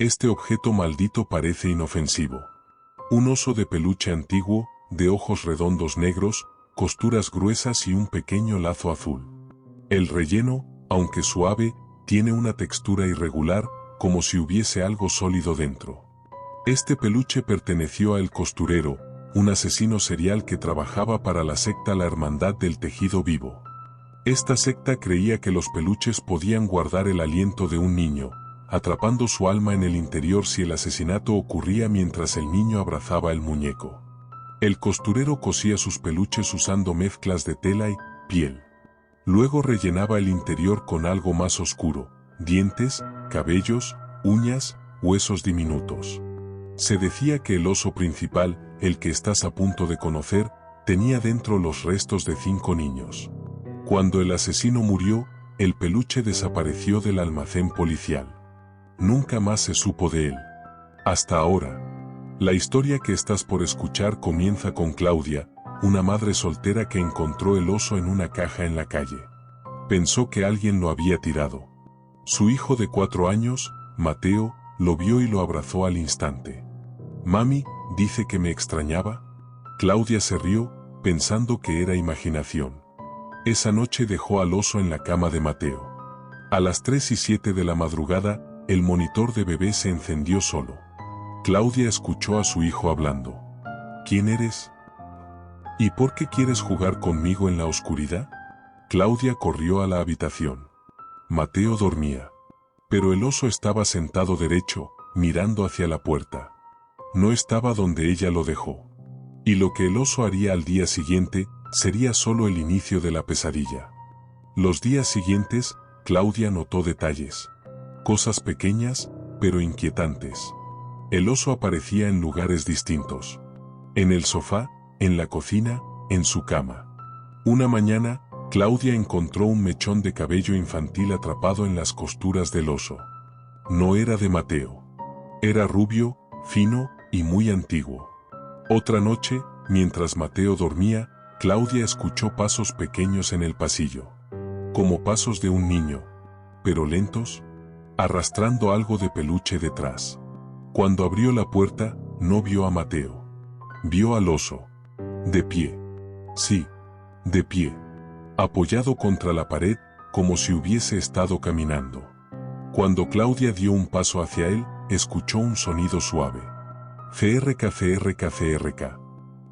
Este objeto maldito parece inofensivo. Un oso de peluche antiguo, de ojos redondos negros, costuras gruesas y un pequeño lazo azul. El relleno, aunque suave, tiene una textura irregular, como si hubiese algo sólido dentro. Este peluche perteneció a El Costurero, un asesino serial que trabajaba para la secta La Hermandad del Tejido Vivo. Esta secta creía que los peluches podían guardar el aliento de un niño, atrapando su alma en el interior si el asesinato ocurría mientras el niño abrazaba el muñeco. El costurero cosía sus peluches usando mezclas de tela y piel. Luego rellenaba el interior con algo más oscuro: dientes, cabellos, uñas, huesos diminutos. Se decía que el oso principal, el que estás a punto de conocer, tenía dentro los restos de 5 niños. Cuando el asesino murió, el peluche desapareció del almacén policial. Nunca más se supo de él. Hasta ahora. La historia que estás por escuchar comienza con Claudia, una madre soltera que encontró el oso en una caja en la calle. Pensó que alguien lo había tirado. Su hijo de 4 años, Mateo, lo vio y lo abrazó al instante. «Mami, dice que me extrañaba». Claudia se rió, pensando que era imaginación. Esa noche dejó al oso en la cama de Mateo. A las 3:07 de la madrugada, el monitor de bebé se encendió solo. Claudia escuchó a su hijo hablando. «¿Quién eres? ¿Y por qué quieres jugar conmigo en la oscuridad?». Claudia corrió a la habitación. Mateo dormía. Pero el oso estaba sentado derecho, mirando hacia la puerta. No estaba donde ella lo dejó. Y lo que el oso haría al día siguiente, sería solo el inicio de la pesadilla. Los días siguientes, Claudia notó detalles. Cosas pequeñas, pero inquietantes. El oso aparecía en lugares distintos. En el sofá, en la cocina, en su cama. Una mañana, Claudia encontró un mechón de cabello infantil atrapado en las costuras del oso. No era de Mateo. Era rubio, fino y muy antiguo. Otra noche, mientras Mateo dormía, Claudia escuchó pasos pequeños en el pasillo. Como pasos de un niño. Pero lentos, arrastrando algo de peluche detrás. Cuando abrió la puerta, no vio a Mateo. Vio al oso. De pie. Sí, de pie. Apoyado contra la pared, como si hubiese estado caminando. Cuando Claudia dio un paso hacia él, escuchó un sonido suave. CRK, CRK, CRK.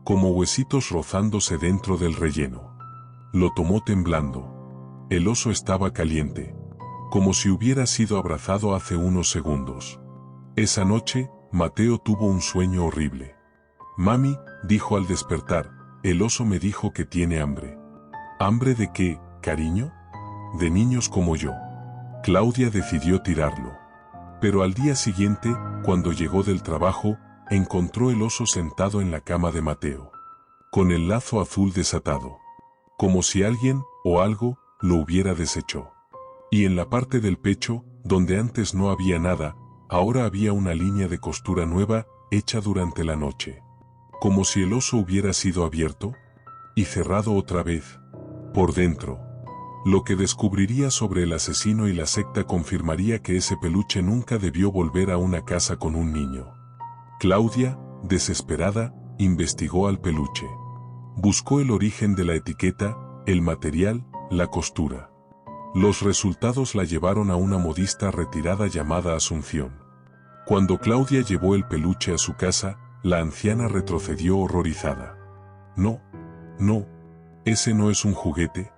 Como huesitos rozándose dentro del relleno. Lo tomó temblando. El oso estaba caliente. Como si hubiera sido abrazado hace unos segundos. Esa noche, Mateo tuvo un sueño horrible. «Mami», dijo al despertar, «el oso me dijo que tiene hambre». «¿Hambre de qué, cariño?». «De niños como yo». Claudia decidió tirarlo. Pero al día siguiente, cuando llegó del trabajo, encontró el oso sentado en la cama de Mateo. Con el lazo azul desatado. Como si alguien, o algo, lo hubiera deshecho. Y en la parte del pecho, donde antes no había nada, ahora había una línea de costura nueva, hecha durante la noche. Como si el oso hubiera sido abierto y cerrado otra vez. Por dentro. Lo que descubriría sobre el asesino y la secta confirmaría que ese peluche nunca debió volver a una casa con un niño. Claudia, desesperada, investigó al peluche. Buscó el origen de la etiqueta, el material, la costura. Los resultados la llevaron a una modista retirada llamada Asunción. Cuando Claudia llevó el peluche a su casa, la anciana retrocedió horrorizada. «No, no, ese no es un juguete,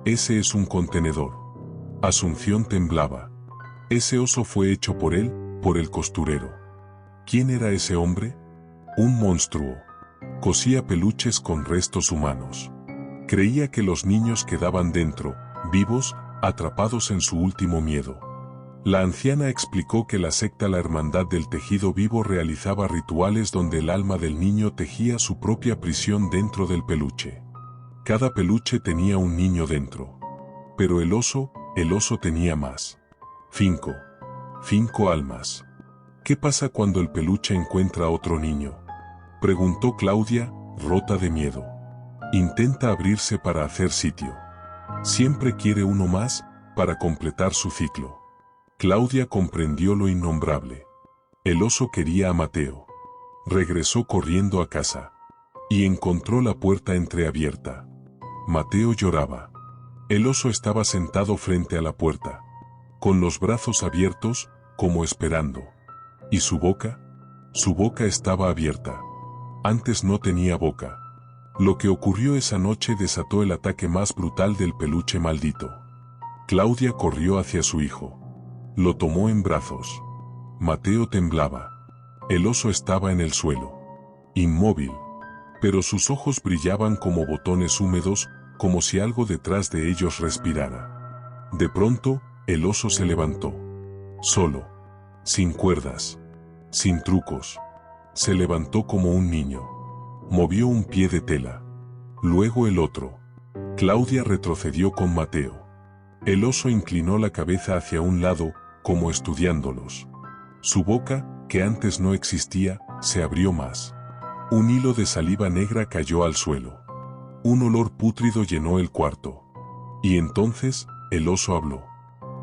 ese es un contenedor». Asunción temblaba. Ese oso fue hecho por él, por el costurero. ¿Quién era ese hombre? Un monstruo. Cosía peluches con restos humanos. Creía que los niños quedaban dentro, vivos, atrapados en su último miedo. La anciana explicó que la secta La Hermandad del Tejido Vivo realizaba rituales donde el alma del niño tejía su propia prisión dentro del peluche. Cada peluche tenía un niño dentro. Pero el oso tenía más. 5 almas. ¿Qué pasa cuando el peluche encuentra a otro niño?, preguntó Claudia, rota de miedo. Intenta abrirse para hacer sitio. Siempre quiere uno más, para completar su ciclo. Claudia comprendió lo innombrable. El oso quería a Mateo. Regresó corriendo a casa. Y encontró la puerta entreabierta. Mateo lloraba. El oso estaba sentado frente a la puerta, con los brazos abiertos, como esperando. ¿Y su boca? Su boca estaba abierta. Antes no tenía boca. Lo que ocurrió esa noche desató el ataque más brutal del peluche maldito. Claudia corrió hacia su hijo. Lo tomó en brazos. Mateo temblaba. El oso estaba en el suelo, inmóvil, pero sus ojos brillaban como botones húmedos, como si algo detrás de ellos respirara. De pronto, el oso se levantó. Solo. Sin cuerdas. Sin trucos. Se levantó como un niño. Movió un pie de tela. Luego el otro. Claudia retrocedió con Mateo. El oso inclinó la cabeza hacia un lado, como estudiándolos. Su boca, que antes no existía, se abrió más. Un hilo de saliva negra cayó al suelo. Un olor pútrido llenó el cuarto. Y entonces, el oso habló.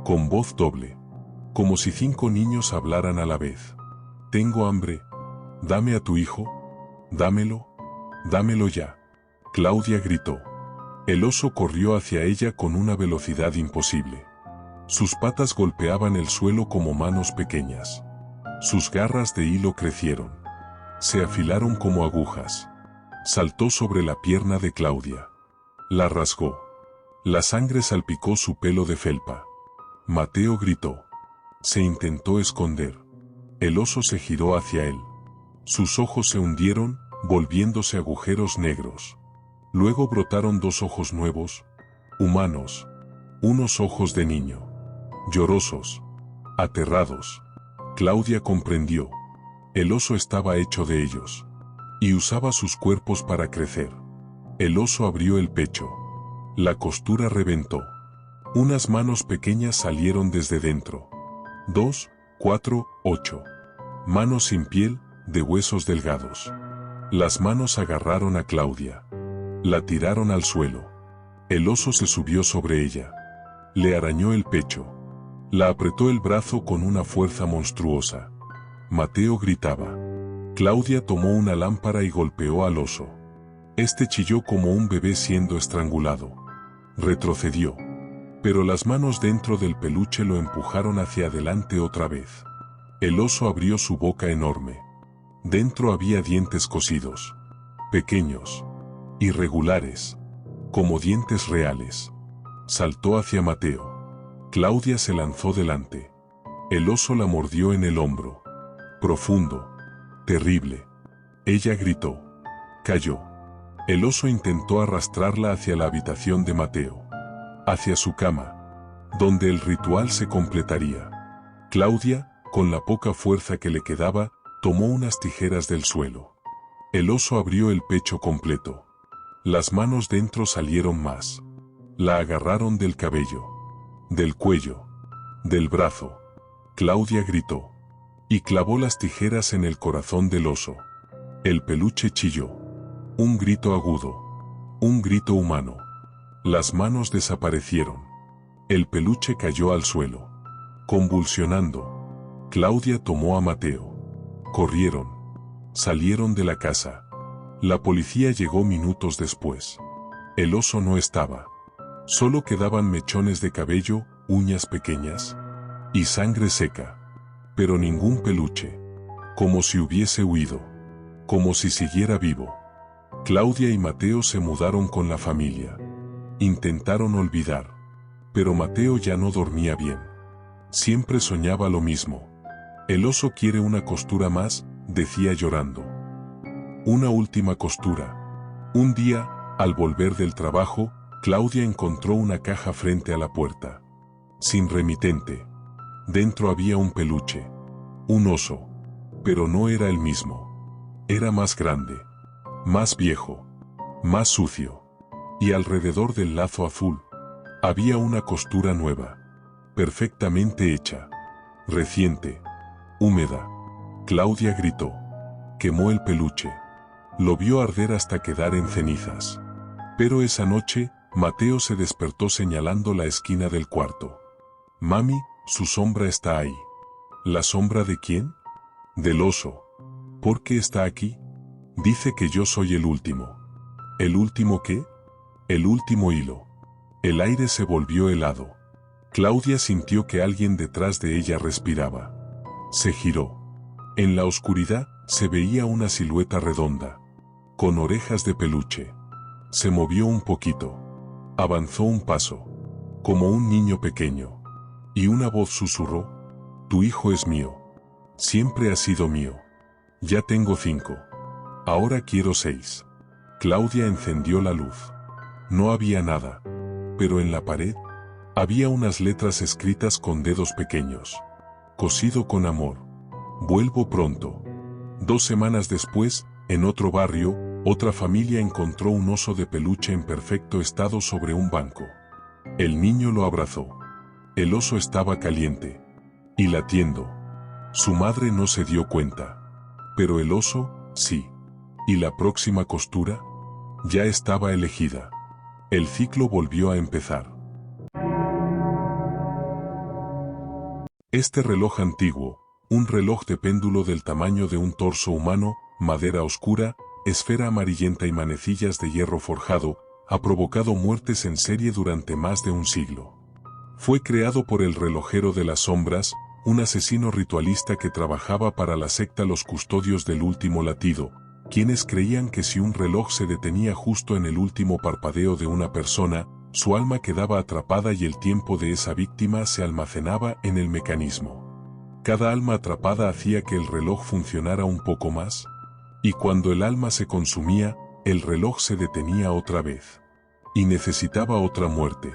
Con voz doble. Como si 5 niños hablaran a la vez. Tengo hambre. Dame a tu hijo. Dámelo. Dámelo ya. Claudia gritó. El oso corrió hacia ella con una velocidad imposible. Sus patas golpeaban el suelo como manos pequeñas. Sus garras de hilo crecieron. Se afilaron como agujas. Saltó sobre la pierna de Claudia. La rasgó. La sangre salpicó su pelo de felpa. Mateo gritó. Se intentó esconder. El oso se giró hacia él. Sus ojos se hundieron, volviéndose agujeros negros. Luego brotaron 2 ojos nuevos, humanos, unos ojos de niño, llorosos, aterrados. Claudia comprendió. El oso estaba hecho de ellos. Y usaba sus cuerpos para crecer. El oso abrió el pecho. La costura reventó. Unas manos pequeñas salieron desde dentro. 2, 4, 8. Manos sin piel, de huesos delgados. Las manos agarraron a Claudia. La tiraron al suelo. El oso se subió sobre ella. Le arañó el pecho. La apretó el brazo con una fuerza monstruosa. Mateo gritaba. Claudia tomó una lámpara y golpeó al oso. Este chilló como un bebé siendo estrangulado. Retrocedió. Pero las manos dentro del peluche lo empujaron hacia adelante otra vez. El oso abrió su boca enorme. Dentro había dientes cosidos. Pequeños. Irregulares. Como dientes reales. Saltó hacia Mateo. Claudia se lanzó delante. El oso la mordió en el hombro. Profundo. Terrible. Ella gritó. Cayó. El oso intentó arrastrarla hacia la habitación de Mateo. Hacia su cama. Donde el ritual se completaría. Claudia, con la poca fuerza que le quedaba, tomó unas tijeras del suelo. El oso abrió el pecho completo. Las manos dentro salieron más. La agarraron del cabello. Del cuello. Del brazo. Claudia gritó. Y clavó las tijeras en el corazón del oso. El peluche chilló. Un grito agudo. Un grito humano. Las manos desaparecieron. El peluche cayó al suelo. Convulsionando. Claudia tomó a Mateo. Corrieron. Salieron de la casa. La policía llegó minutos después. El oso no estaba. Solo quedaban mechones de cabello, uñas pequeñas y sangre seca. Pero ningún peluche. Como si hubiese huido. Como si siguiera vivo. Claudia y Mateo se mudaron con la familia. Intentaron olvidar. Pero Mateo ya no dormía bien. Siempre soñaba lo mismo. El oso quiere una costura más, decía llorando. Una última costura. Un día, al volver del trabajo, Claudia encontró una caja frente a la puerta. Sin remitente. Dentro había un peluche. Un oso. Pero no era el mismo. Era más grande. Más viejo. Más sucio. Y alrededor del lazo azul, había una costura nueva. Perfectamente hecha. Reciente. Húmeda. Claudia gritó. Quemó el peluche. Lo vio arder hasta quedar en cenizas. Pero esa noche, Mateo se despertó señalando la esquina del cuarto. Mami, su sombra está ahí. ¿La sombra de quién? Del oso. ¿Por qué está aquí? Dice que yo soy el último. ¿El último qué? El último hilo. El aire se volvió helado. Claudia sintió que alguien detrás de ella respiraba. Se giró. En la oscuridad se veía una silueta redonda, con orejas de peluche. Se movió un poquito. Avanzó un paso, como un niño pequeño. Y una voz susurró: tu hijo es mío. Siempre ha sido mío. Ya tengo 5. Ahora quiero 6. Claudia encendió la luz. No había nada. Pero en la pared había unas letras escritas con dedos pequeños. Cosido con amor. Vuelvo pronto. 2 semanas después, en otro barrio, otra familia encontró un oso de peluche en perfecto estado sobre un banco. El niño lo abrazó. El oso estaba caliente y latiendo. Su madre no se dio cuenta. Pero el oso, sí. Y la próxima costura ya estaba elegida. El ciclo volvió a empezar. Este reloj antiguo, un reloj de péndulo del tamaño de un torso humano, madera oscura, esfera amarillenta y manecillas de hierro forjado, ha provocado muertes en serie durante más de un siglo. Fue creado por el relojero de las sombras, un asesino ritualista que trabajaba para la secta Los Custodios del Último Latido, quienes creían que si un reloj se detenía justo en el último parpadeo de una persona, su alma quedaba atrapada y el tiempo de esa víctima se almacenaba en el mecanismo. Cada alma atrapada hacía que el reloj funcionara un poco más, y cuando el alma se consumía, el reloj se detenía otra vez. Y necesitaba otra muerte.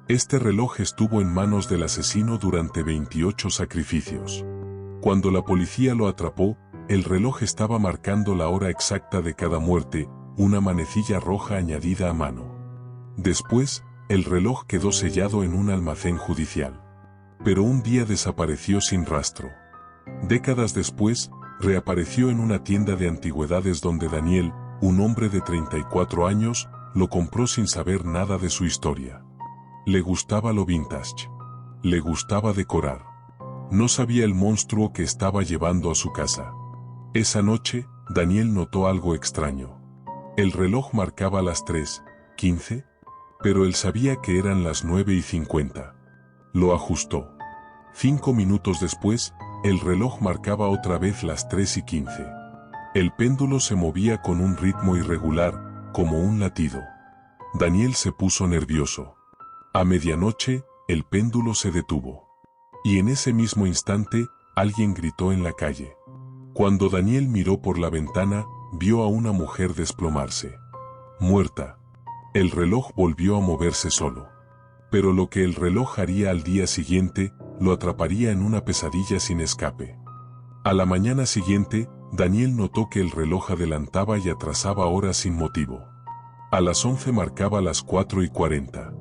Este reloj estuvo en manos del asesino durante 28 sacrificios. Cuando la policía lo atrapó, el reloj estaba marcando la hora exacta de cada muerte, una manecilla roja añadida a mano. Después, el reloj quedó sellado en un almacén judicial. Pero un día desapareció sin rastro. Décadas después, reapareció en una tienda de antigüedades donde Daniel, un hombre de 34 años, lo compró sin saber nada de su historia. Le gustaba lo vintage. Le gustaba decorar. No sabía el monstruo que estaba llevando a su casa. Esa noche, Daniel notó algo extraño. El reloj marcaba las 3:15, pero él sabía que eran las 9:50. Lo ajustó. 5 minutos después, el reloj marcaba otra vez las 3:15. El péndulo se movía con un ritmo irregular, como un latido. Daniel se puso nervioso. A medianoche, el péndulo se detuvo. Y en ese mismo instante, alguien gritó en la calle. Cuando Daniel miró por la ventana, vio a una mujer desplomarse. Muerta. El reloj volvió a moverse solo. Pero lo que el reloj haría al día siguiente, lo atraparía en una pesadilla sin escape. A la mañana siguiente, Daniel notó que el reloj adelantaba y atrasaba horas sin motivo. A las 11 marcaba las 4:40.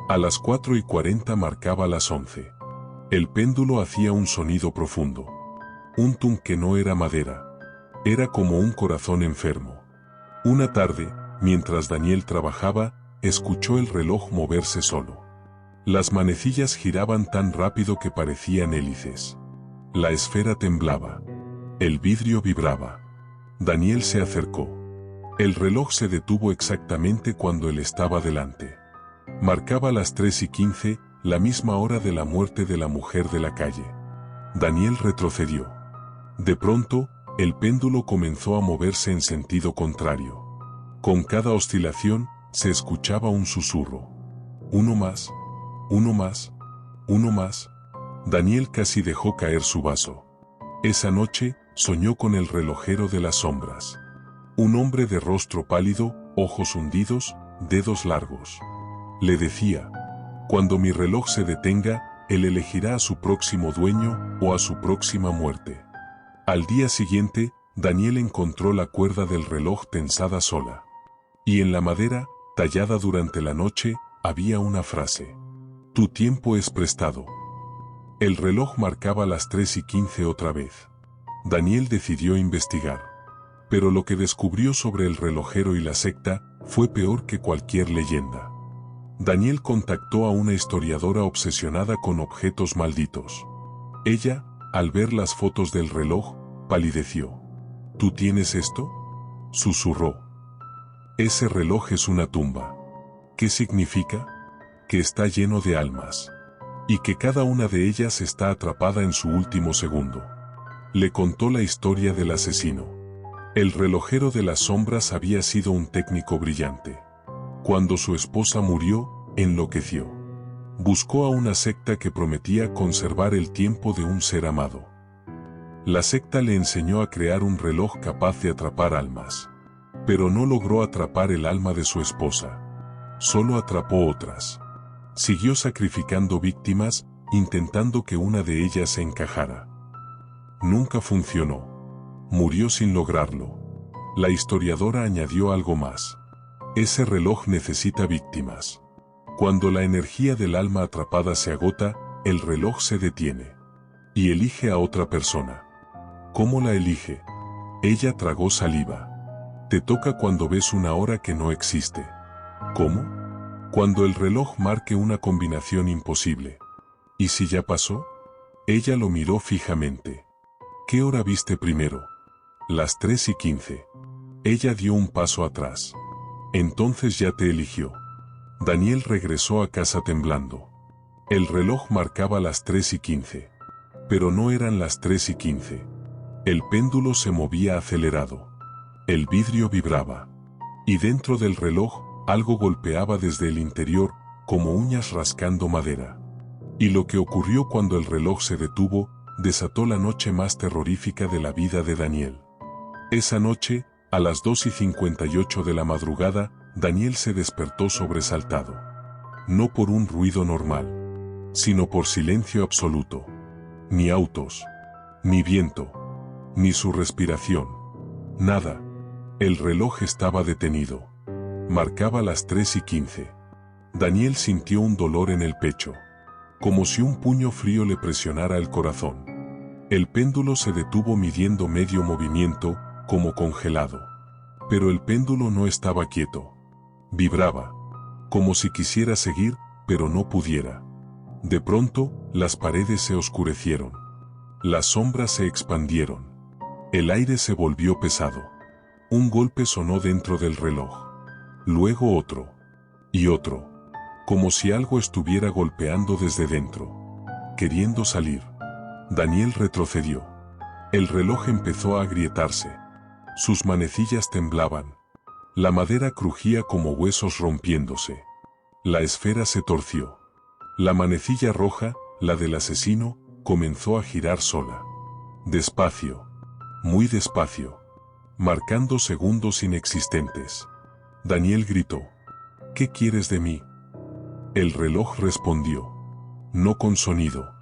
A las 4:40 marcaba las 11. El péndulo hacía un sonido profundo. Un tum que no era madera. Era como un corazón enfermo. Una tarde, mientras Daniel trabajaba, escuchó el reloj moverse solo. Las manecillas giraban tan rápido que parecían hélices. La esfera temblaba. El vidrio vibraba. Daniel se acercó. El reloj se detuvo exactamente cuando él estaba delante. Marcaba las 3:15, la misma hora de la muerte de la mujer de la calle. Daniel retrocedió. De pronto, el péndulo comenzó a moverse en sentido contrario. Con cada oscilación, se escuchaba un susurro. Uno más, uno más, uno más. Daniel casi dejó caer su vaso. Esa noche, soñó con el relojero de las sombras. Un hombre de rostro pálido, ojos hundidos, dedos largos. Le decía: cuando mi reloj se detenga, él elegirá a su próximo dueño o a su próxima muerte. Al día siguiente, Daniel encontró la cuerda del reloj tensada sola. Y en la madera, tallada durante la noche, había una frase: tu tiempo es prestado. El reloj marcaba las 3:15 otra vez. Daniel decidió investigar. Pero lo que descubrió sobre el relojero y la secta fue peor que cualquier leyenda. Daniel contactó a una historiadora obsesionada con objetos malditos. Ella, al ver las fotos del reloj, palideció. ¿Tú tienes esto?, susurró. Ese reloj es una tumba. ¿Qué significa? Que está lleno de almas. Y que cada una de ellas está atrapada en su último segundo. Le contó la historia del asesino. El relojero de las sombras había sido un técnico brillante. Cuando su esposa murió, enloqueció. Buscó a una secta que prometía conservar el tiempo de un ser amado. La secta le enseñó a crear un reloj capaz de atrapar almas. Pero no logró atrapar el alma de su esposa. Solo atrapó otras. Siguió sacrificando víctimas, intentando que una de ellas se encajara. Nunca funcionó. Murió sin lograrlo. La historiadora añadió algo más. Ese reloj necesita víctimas. Cuando la energía del alma atrapada se agota, el reloj se detiene. Y elige a otra persona. ¿Cómo la elige? Ella tragó saliva. Te toca cuando ves una hora que no existe. ¿Cómo? Cuando el reloj marque una combinación imposible. ¿Y si ya pasó? Ella lo miró fijamente. ¿Qué hora viste primero? Las 3:15. Ella dio un paso atrás. Entonces ya te eligió. Daniel regresó a casa temblando. El reloj marcaba las 3:15. Pero no eran las 3:15. El péndulo se movía acelerado. El vidrio vibraba. Y dentro del reloj, algo golpeaba desde el interior, como uñas rascando madera. Y lo que ocurrió cuando el reloj se detuvo, desató la noche más terrorífica de la vida de Daniel. Esa noche, a las 2:58 de la madrugada, Daniel se despertó sobresaltado. No por un ruido normal, sino por silencio absoluto. Ni autos, ni viento, ni su respiración. Nada. El reloj estaba detenido. Marcaba las 3:15. Daniel sintió un dolor en el pecho, como si un puño frío le presionara el corazón. El péndulo se detuvo midiendo medio movimiento, como congelado. Pero el péndulo no estaba quieto. Vibraba, como si quisiera seguir, pero no pudiera. De pronto, las paredes se oscurecieron. Las sombras se expandieron. El aire se volvió pesado. Un golpe sonó dentro del reloj. Luego otro. Y otro. Como si algo estuviera golpeando desde dentro. Queriendo salir. Daniel retrocedió. El reloj empezó a agrietarse. Sus manecillas temblaban. La madera crujía como huesos rompiéndose. La esfera se torció. La manecilla roja, la del asesino, comenzó a girar sola. Despacio. Muy despacio. Marcando segundos inexistentes. Daniel gritó. ¿Qué quieres de mí? El reloj respondió. No con sonido.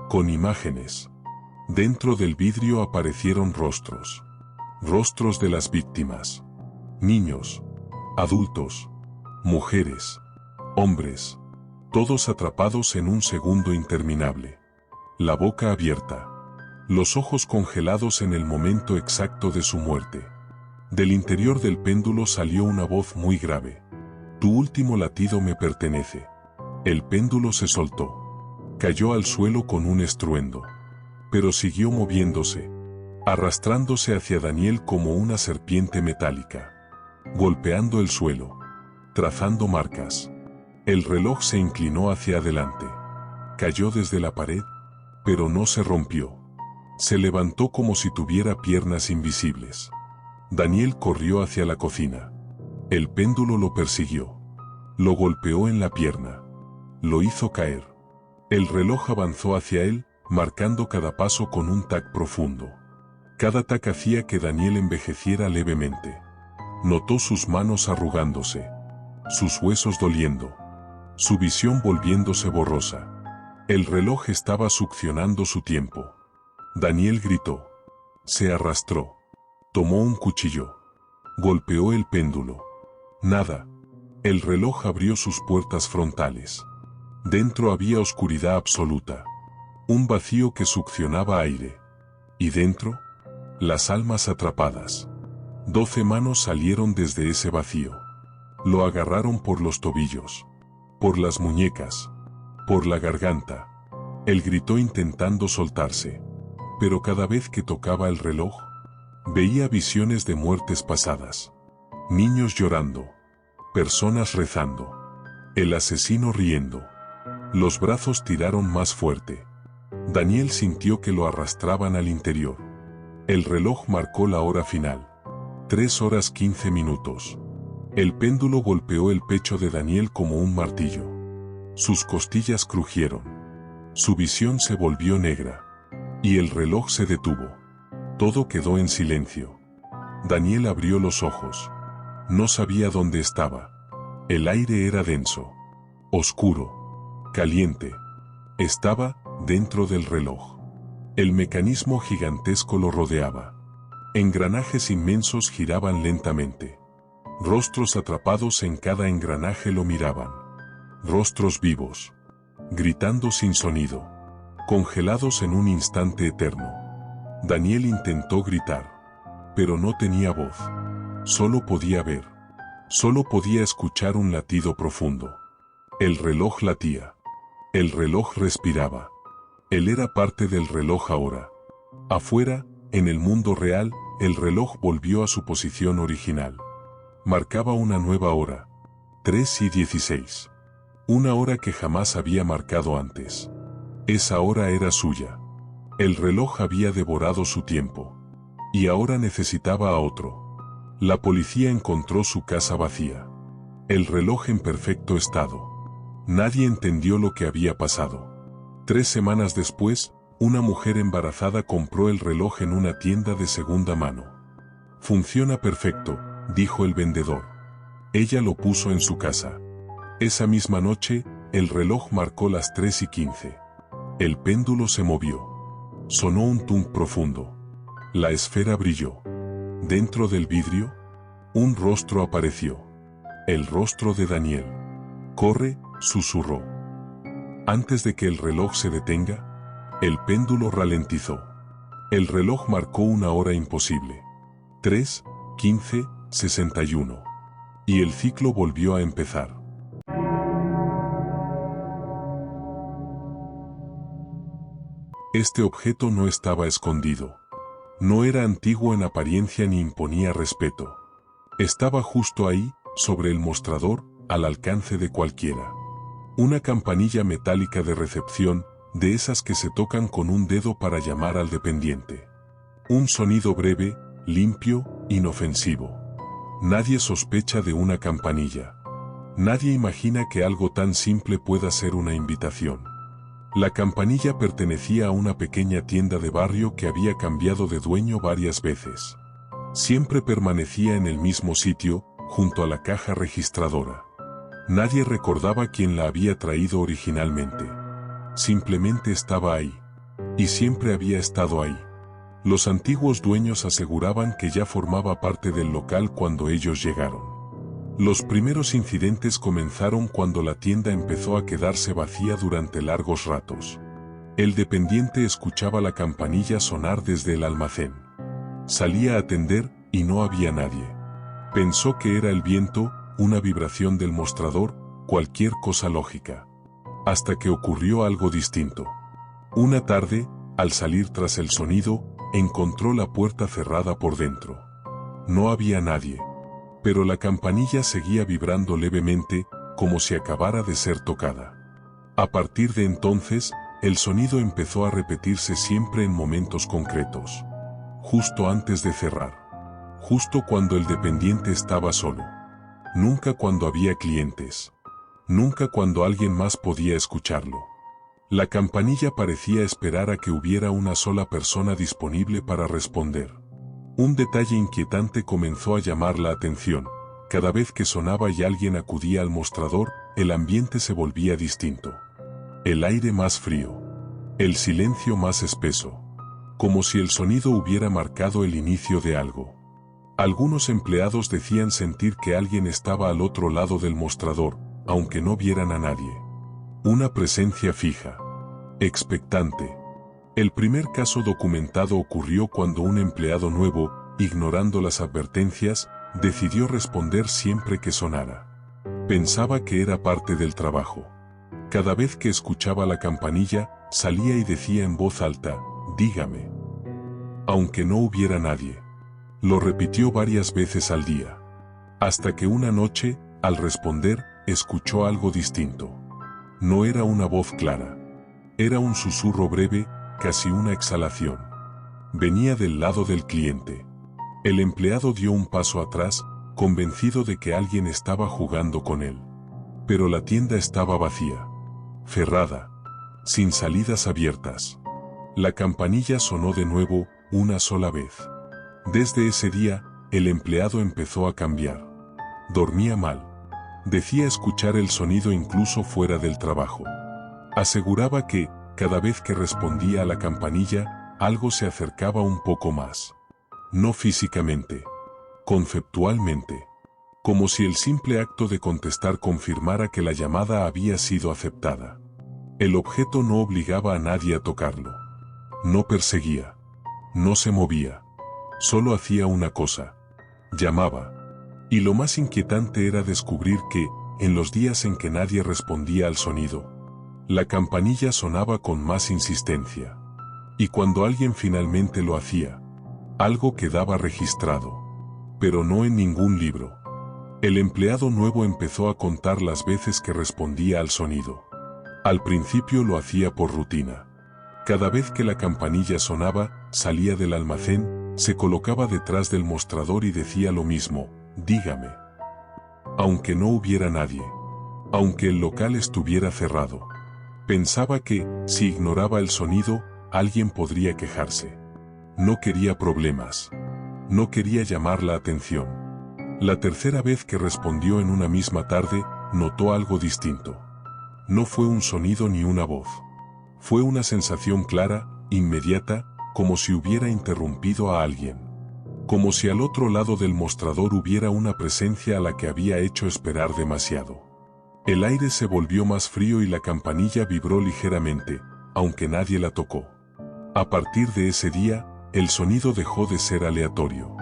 Con imágenes. Dentro del vidrio aparecieron rostros. Rostros de las víctimas. Niños. Adultos. Mujeres. Hombres. Todos atrapados en un segundo interminable. La boca abierta. Los ojos congelados en el momento exacto de su muerte. Del interior del péndulo salió una voz muy grave. Tu último latido me pertenece. El péndulo se soltó. Cayó al suelo con un estruendo. Pero siguió moviéndose, arrastrándose hacia Daniel como una serpiente metálica. Golpeando el suelo. Trazando marcas. El reloj se inclinó hacia adelante. Cayó desde la pared, pero no se rompió. Se levantó como si tuviera piernas invisibles. Daniel corrió hacia la cocina. El péndulo lo persiguió. Lo golpeó en la pierna. Lo hizo caer. El reloj avanzó hacia él, marcando cada paso con un tac profundo. Cada tac hacía que Daniel envejeciera levemente. Notó sus manos arrugándose. Sus huesos doliendo. Su visión volviéndose borrosa. El reloj estaba succionando su tiempo. Daniel gritó. Se arrastró. Tomó un cuchillo. Golpeó el péndulo. Nada. El reloj abrió sus puertas frontales. Dentro había oscuridad absoluta. Un vacío que succionaba aire. Y dentro, las almas atrapadas. 12 manos salieron desde ese vacío. Lo agarraron por los tobillos. Por las muñecas. Por la garganta. Él gritó intentando soltarse. pero cada vez que tocaba el reloj, veía visiones de muertes pasadas. Niños llorando. Personas rezando. El asesino riendo. Los brazos tiraron más fuerte. Daniel sintió que lo arrastraban al interior. El reloj marcó la hora final. 3 horas 15 minutos. El péndulo golpeó el pecho de Daniel como un martillo. Sus costillas crujieron. Su visión se volvió negra. Y el reloj se detuvo. Todo quedó en silencio. Daniel abrió los ojos. No sabía dónde estaba. El aire era denso, oscuro, caliente. Estaba dentro del reloj. El mecanismo gigantesco lo rodeaba. Engranajes inmensos giraban lentamente. Rostros atrapados en cada engranaje lo miraban. Rostros vivos, gritando sin sonido, congelados en un instante eterno. Daniel intentó gritar, pero no tenía voz. Solo podía ver. Solo podía escuchar un latido profundo. El reloj latía. El reloj respiraba. Él era parte del reloj ahora. Afuera, en el mundo real, el reloj volvió a su posición original. Marcaba una nueva hora. 3:16. Una hora que jamás había marcado antes. Esa hora era suya. El reloj había devorado su tiempo. Y ahora necesitaba a otro. La policía encontró su casa vacía. El reloj en perfecto estado. Nadie entendió lo que había pasado. 3 semanas después, una mujer embarazada compró el reloj en una tienda de segunda mano. Funciona perfecto, dijo el vendedor. Ella lo puso en su casa. Esa misma noche, el reloj marcó las 3:15. El péndulo se movió. Sonó un tung profundo. La esfera brilló. Dentro del vidrio, un rostro apareció. El rostro de Daniel. «Corre», susurró. Antes de que el reloj se detenga, el péndulo ralentizó. El reloj marcó una hora imposible. 3:15:61. Y el ciclo volvió a empezar. Este objeto no estaba escondido. No era antiguo en apariencia ni imponía respeto. Estaba justo ahí, sobre el mostrador, al alcance de cualquiera. Una campanilla metálica de recepción, de esas que se tocan con un dedo para llamar al dependiente. Un sonido breve, limpio, inofensivo. Nadie sospecha de una campanilla. Nadie imagina que algo tan simple pueda ser una invitación. La campanilla pertenecía a una pequeña tienda de barrio que había cambiado de dueño varias veces. Siempre permanecía en el mismo sitio, junto a la caja registradora. Nadie recordaba quién la había traído originalmente. Simplemente estaba ahí. Y siempre había estado ahí. Los antiguos dueños aseguraban que ya formaba parte del local cuando ellos llegaron. Los primeros incidentes comenzaron cuando la tienda empezó a quedarse vacía durante largos ratos. El dependiente escuchaba la campanilla sonar desde el almacén. Salía a atender y no había nadie. Pensó que era el viento, una vibración del mostrador, cualquier cosa lógica. Hasta que ocurrió algo distinto. Una tarde, al salir tras el sonido, encontró la puerta cerrada por dentro. No había nadie. Pero la campanilla seguía vibrando levemente, como si acabara de ser tocada. A partir de entonces, el sonido empezó a repetirse siempre en momentos concretos. Justo antes de cerrar. Justo cuando el dependiente estaba solo. Nunca cuando había clientes. Nunca cuando alguien más podía escucharlo. La campanilla parecía esperar a que hubiera una sola persona disponible para responder. Un detalle inquietante comenzó a llamar la atención. Cada vez que sonaba y alguien acudía al mostrador, el ambiente se volvía distinto. El aire más frío. El silencio más espeso. Como si el sonido hubiera marcado el inicio de algo. Algunos empleados decían sentir que alguien estaba al otro lado del mostrador, aunque no vieran a nadie. Una presencia fija. Expectante. El primer caso documentado ocurrió cuando un empleado nuevo, ignorando las advertencias, decidió responder siempre que sonara. Pensaba que era parte del trabajo. Cada vez que escuchaba la campanilla, salía y decía en voz alta, «Dígame». aunque no hubiera nadie. Lo repitió varias veces al día. Hasta que una noche, al responder, escuchó algo distinto. No era una voz clara. Era un susurro breve, casi una exhalación. Venía del lado del cliente. El empleado dio un paso atrás, convencido de que alguien estaba jugando con él. Pero la tienda estaba vacía, cerrada, sin salidas abiertas. La campanilla sonó de nuevo, una sola vez. Desde ese día, el empleado empezó a cambiar. Dormía mal. Decía escuchar el sonido incluso fuera del trabajo. Aseguraba que, cada vez que respondía a la campanilla, algo se acercaba un poco más. No físicamente, conceptualmente. Como si el simple acto de contestar confirmara que la llamada había sido aceptada. El objeto no obligaba a nadie a tocarlo. No perseguía. No se movía. Solo hacía una cosa. Llamaba. Y lo más inquietante era descubrir que, en los días en que nadie respondía al sonido, la campanilla sonaba con más insistencia. Y cuando alguien finalmente lo hacía, algo quedaba registrado. Pero no en ningún libro. El empleado nuevo empezó a contar las veces que respondía al sonido. Al principio lo hacía por rutina. Cada vez que la campanilla sonaba, salía del almacén, se colocaba detrás del mostrador y decía lo mismo: dígame. Aunque no hubiera nadie. Aunque el local estuviera cerrado. Pensaba que, si ignoraba el sonido, alguien podría quejarse. No quería problemas. No quería llamar la atención. La tercera vez que respondió en una misma tarde, notó algo distinto. No fue un sonido ni una voz. Fue una sensación clara, inmediata, como si hubiera interrumpido a alguien. Como si al otro lado del mostrador hubiera una presencia a la que había hecho esperar demasiado. El aire se volvió más frío y la campanilla vibró ligeramente, aunque nadie la tocó. A partir de ese día, el sonido dejó de ser aleatorio.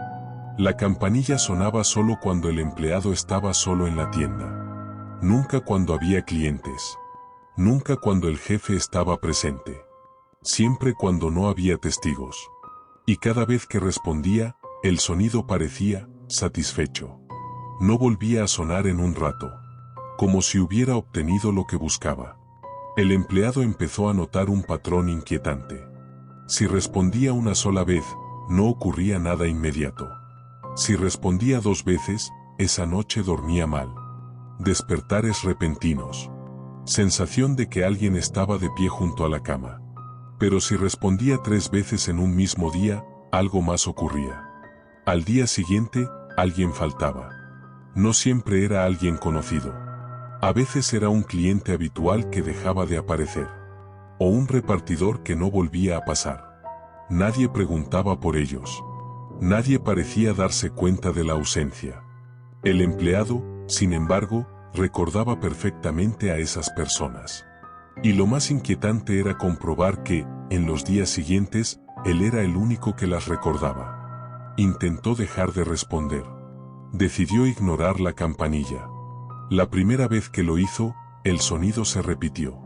La campanilla sonaba solo cuando el empleado estaba solo en la tienda. Nunca cuando había clientes. Nunca cuando el jefe estaba presente. Siempre cuando no había testigos. Y cada vez que respondía, el sonido parecía satisfecho. No volvía a sonar en un rato. Como si hubiera obtenido lo que buscaba. El empleado empezó a notar un patrón inquietante. Si respondía una sola vez, no ocurría nada inmediato. Si respondía 2 veces, esa noche dormía mal. Despertares repentinos. Sensación de que alguien estaba de pie junto a la cama. Pero si respondía 3 veces en un mismo día, algo más ocurría. Al día siguiente, alguien faltaba. No siempre era alguien conocido. A veces era un cliente habitual que dejaba de aparecer. O un repartidor que no volvía a pasar. Nadie preguntaba por ellos. Nadie parecía darse cuenta de la ausencia. El empleado, sin embargo, recordaba perfectamente a esas personas. Y lo más inquietante era comprobar que, en los días siguientes, él era el único que las recordaba. Intentó dejar de responder. Decidió ignorar la campanilla. La primera vez que lo hizo, el sonido se repitió.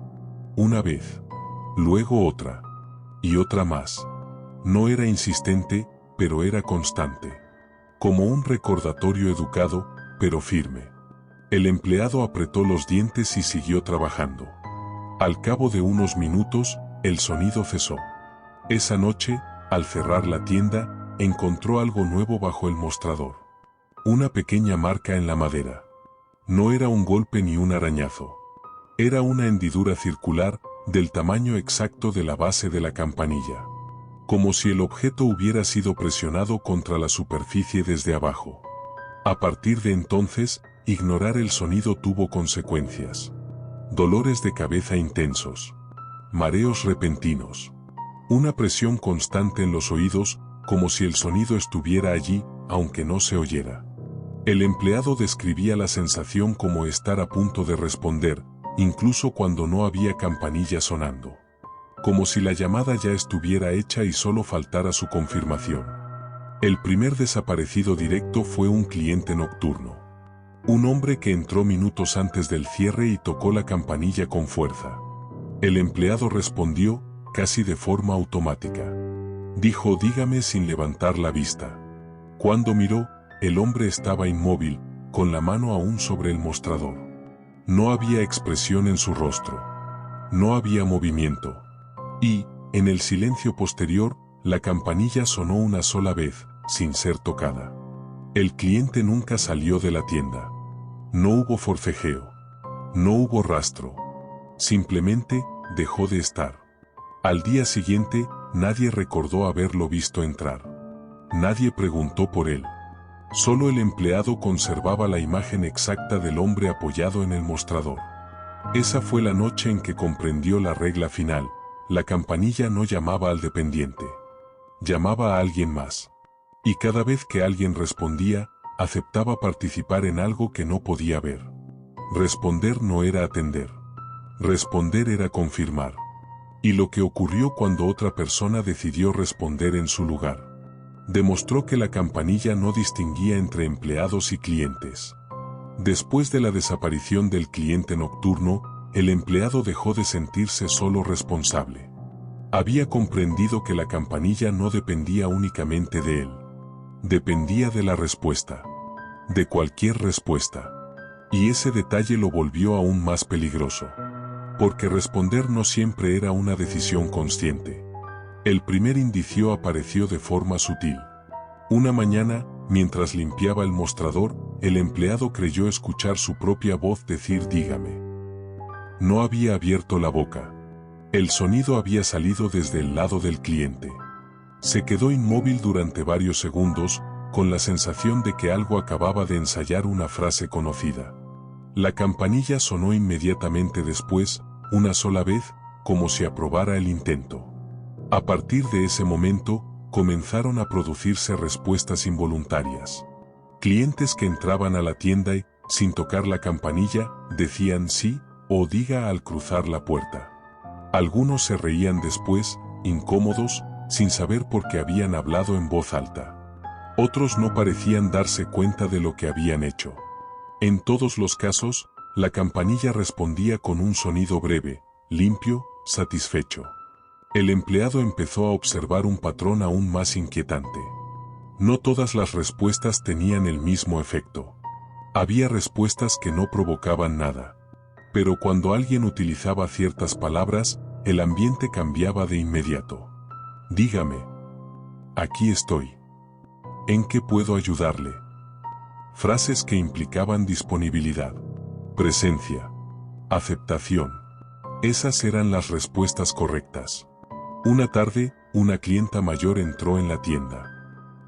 Una vez. Luego otra. Y otra más. No era insistente, pero era constante. Como un recordatorio educado, pero firme. El empleado apretó los dientes y siguió trabajando. Al cabo de unos minutos, el sonido cesó. Esa noche, al cerrar la tienda, encontró algo nuevo bajo el mostrador. Una pequeña marca en la madera. No era un golpe ni un arañazo. Era una hendidura circular, del tamaño exacto de la base de la campanilla. Como si el objeto hubiera sido presionado contra la superficie desde abajo. A partir de entonces, ignorar el sonido tuvo consecuencias. Dolores de cabeza intensos. Mareos repentinos. Una presión constante en los oídos, como si el sonido estuviera allí, aunque no se oyera. El empleado describía la sensación como estar a punto de responder, incluso cuando no había campanilla sonando. Como si la llamada ya estuviera hecha y solo faltara su confirmación. El primer desaparecido directo fue un cliente nocturno. Un hombre que entró minutos antes del cierre y tocó la campanilla con fuerza. El empleado respondió, casi de forma automática. dijo dígame sin levantar la vista. Cuando miró, el hombre estaba inmóvil, con la mano aún sobre el mostrador. No había expresión en su rostro. No había movimiento. Y, en el silencio posterior, la campanilla sonó una sola vez, sin ser tocada. El cliente nunca salió de la tienda. No hubo forcejeo. No hubo rastro. Simplemente, dejó de estar. Al día siguiente, nadie recordó haberlo visto entrar. Nadie preguntó por él. Solo el empleado conservaba la imagen exacta del hombre apoyado en el mostrador. Esa fue la noche en que comprendió la regla final: la campanilla no llamaba al dependiente. Llamaba a alguien más. Y cada vez que alguien respondía, aceptaba participar en algo que no podía ver. Responder no era atender. Responder era confirmar. Y lo que ocurrió cuando otra persona decidió responder en su lugar demostró que la campanilla no distinguía entre empleados y clientes. Después de la desaparición del cliente nocturno, el empleado dejó de sentirse solo responsable. Había comprendido que la campanilla no dependía únicamente de él. Dependía de la respuesta. De cualquier respuesta. Y ese detalle lo volvió aún más peligroso. Porque responder no siempre era una decisión consciente. El primer indicio apareció de forma sutil. Una mañana, mientras limpiaba el mostrador, el empleado creyó escuchar su propia voz decir dígame. No había abierto la boca. El sonido había salido desde el lado del cliente. Se quedó inmóvil durante varios segundos, con la sensación de que algo acababa de ensayar una frase conocida. La campanilla sonó inmediatamente después, una sola vez, como si aprobara el intento. A partir de ese momento, comenzaron a producirse respuestas involuntarias. Clientes que entraban a la tienda y, sin tocar la campanilla, decían sí o diga al cruzar la puerta. Algunos se reían después, incómodos, sin saber por qué habían hablado en voz alta. Otros no parecían darse cuenta de lo que habían hecho. En todos los casos, la campanilla respondía con un sonido breve, limpio, satisfecho. El empleado empezó a observar un patrón aún más inquietante. No todas las respuestas tenían el mismo efecto. Había respuestas que no provocaban nada. Pero cuando alguien utilizaba ciertas palabras, el ambiente cambiaba de inmediato. Dígame. Aquí estoy. ¿En qué puedo ayudarle? Frases que implicaban disponibilidad, presencia, aceptación. Esas eran las respuestas correctas. Una tarde, una clienta mayor entró en la tienda.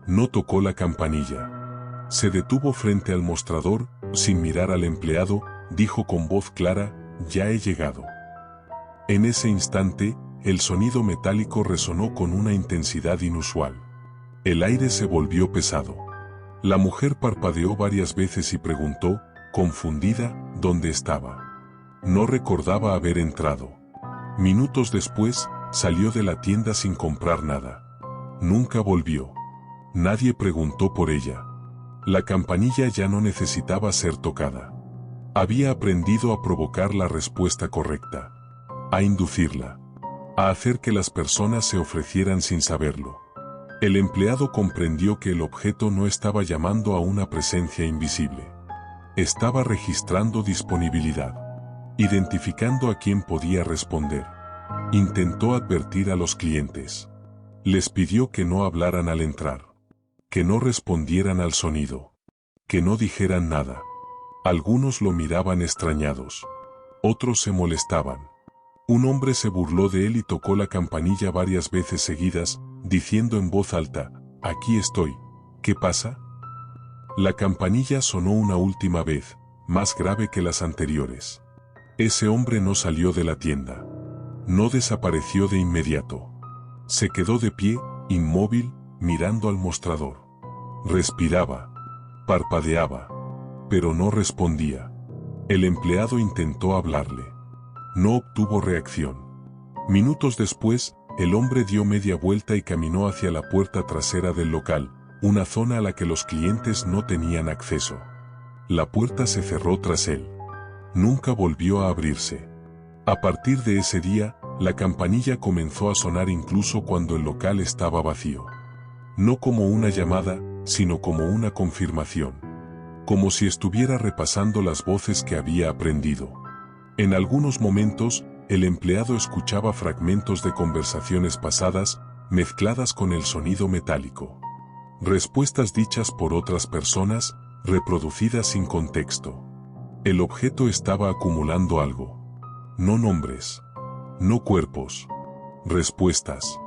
No tocó la campanilla. Se detuvo frente al mostrador, sin mirar al empleado, dijo con voz clara, ya he llegado. En ese instante, el sonido metálico resonó con una intensidad inusual. El aire se volvió pesado. La mujer parpadeó varias veces y preguntó, confundida, dónde estaba. No recordaba haber entrado. Minutos después, salió de la tienda sin comprar nada. Nunca volvió. Nadie preguntó por ella. La campanilla ya no necesitaba ser tocada. Había aprendido a provocar la respuesta correcta. A inducirla. A hacer que las personas se ofrecieran sin saberlo. El empleado comprendió que el objeto no estaba llamando a una presencia invisible. Estaba registrando disponibilidad. Identificando a quién podía responder. Intentó advertir a los clientes. Les pidió que no hablaran al entrar. Que no respondieran al sonido. Que no dijeran nada. Algunos lo miraban extrañados. Otros se molestaban. Un hombre se burló de él y tocó la campanilla varias veces seguidas, diciendo en voz alta, aquí estoy. ¿Qué pasa? La campanilla sonó una última vez, más grave que las anteriores. Ese hombre no salió de la tienda. No desapareció de inmediato. Se quedó de pie, inmóvil, mirando al mostrador. Respiraba. Parpadeaba. Pero no respondía. El empleado intentó hablarle. No obtuvo reacción. Minutos después, el hombre dio media vuelta y caminó hacia la puerta trasera del local, una zona a la que los clientes no tenían acceso. La puerta se cerró tras él. Nunca volvió a abrirse. A partir de ese día, La campanilla comenzó a sonar incluso cuando el local estaba vacío. No como una llamada, sino como una confirmación. Como si estuviera repasando las voces que había aprendido. En algunos momentos, el empleado escuchaba fragmentos de conversaciones pasadas, mezcladas con el sonido metálico. Respuestas dichas por otras personas, reproducidas sin contexto. El objeto estaba acumulando algo. No nombres. No cuerpos. Respuestas.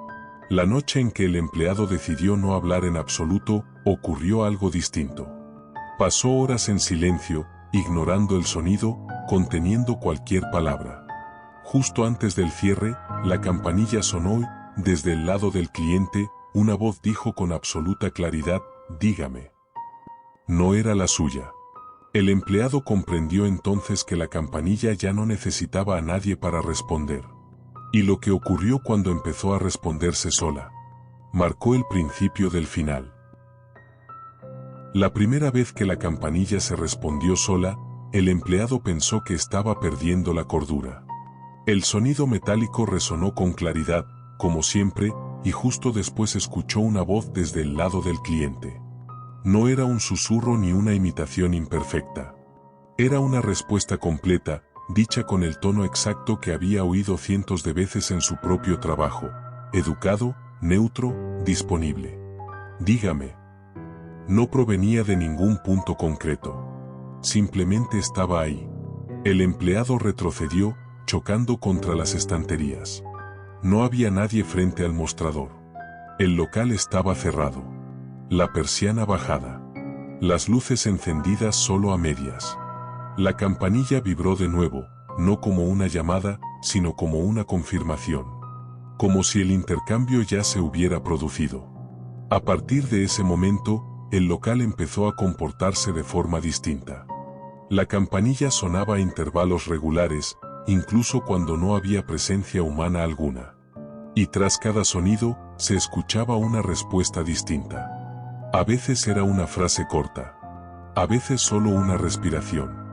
La noche en que el empleado decidió no hablar en absoluto, ocurrió algo distinto. Pasó horas en silencio, ignorando el sonido, conteniendo cualquier palabra. Justo antes del cierre, la campanilla sonó y, desde el lado del cliente, una voz dijo con absoluta claridad, «Dígame». No era la suya. El empleado comprendió entonces que la campanilla ya no necesitaba a nadie para responder. Y lo que ocurrió cuando empezó a responderse sola, marcó el principio del final. La primera vez que la campanilla se respondió sola, el empleado pensó que estaba perdiendo la cordura. El sonido metálico resonó con claridad, como siempre, y justo después escuchó una voz desde el lado del cliente. No era un susurro ni una imitación imperfecta. Era una respuesta completa, dicha con el tono exacto que había oído cientos de veces en su propio trabajo. Educado, neutro, disponible. Dígame. No provenía de ningún punto concreto. Simplemente estaba ahí. El empleado retrocedió, chocando contra las estanterías. No había nadie frente al mostrador. El local estaba cerrado. La persiana bajada. Las luces encendidas solo a medias. La campanilla vibró de nuevo, no como una llamada, sino como una confirmación. Como si el intercambio ya se hubiera producido. A partir de ese momento, el local empezó a comportarse de forma distinta. La campanilla sonaba a intervalos regulares, incluso cuando no había presencia humana alguna. Y tras cada sonido, se escuchaba una respuesta distinta. A veces era una frase corta. A veces solo una respiración.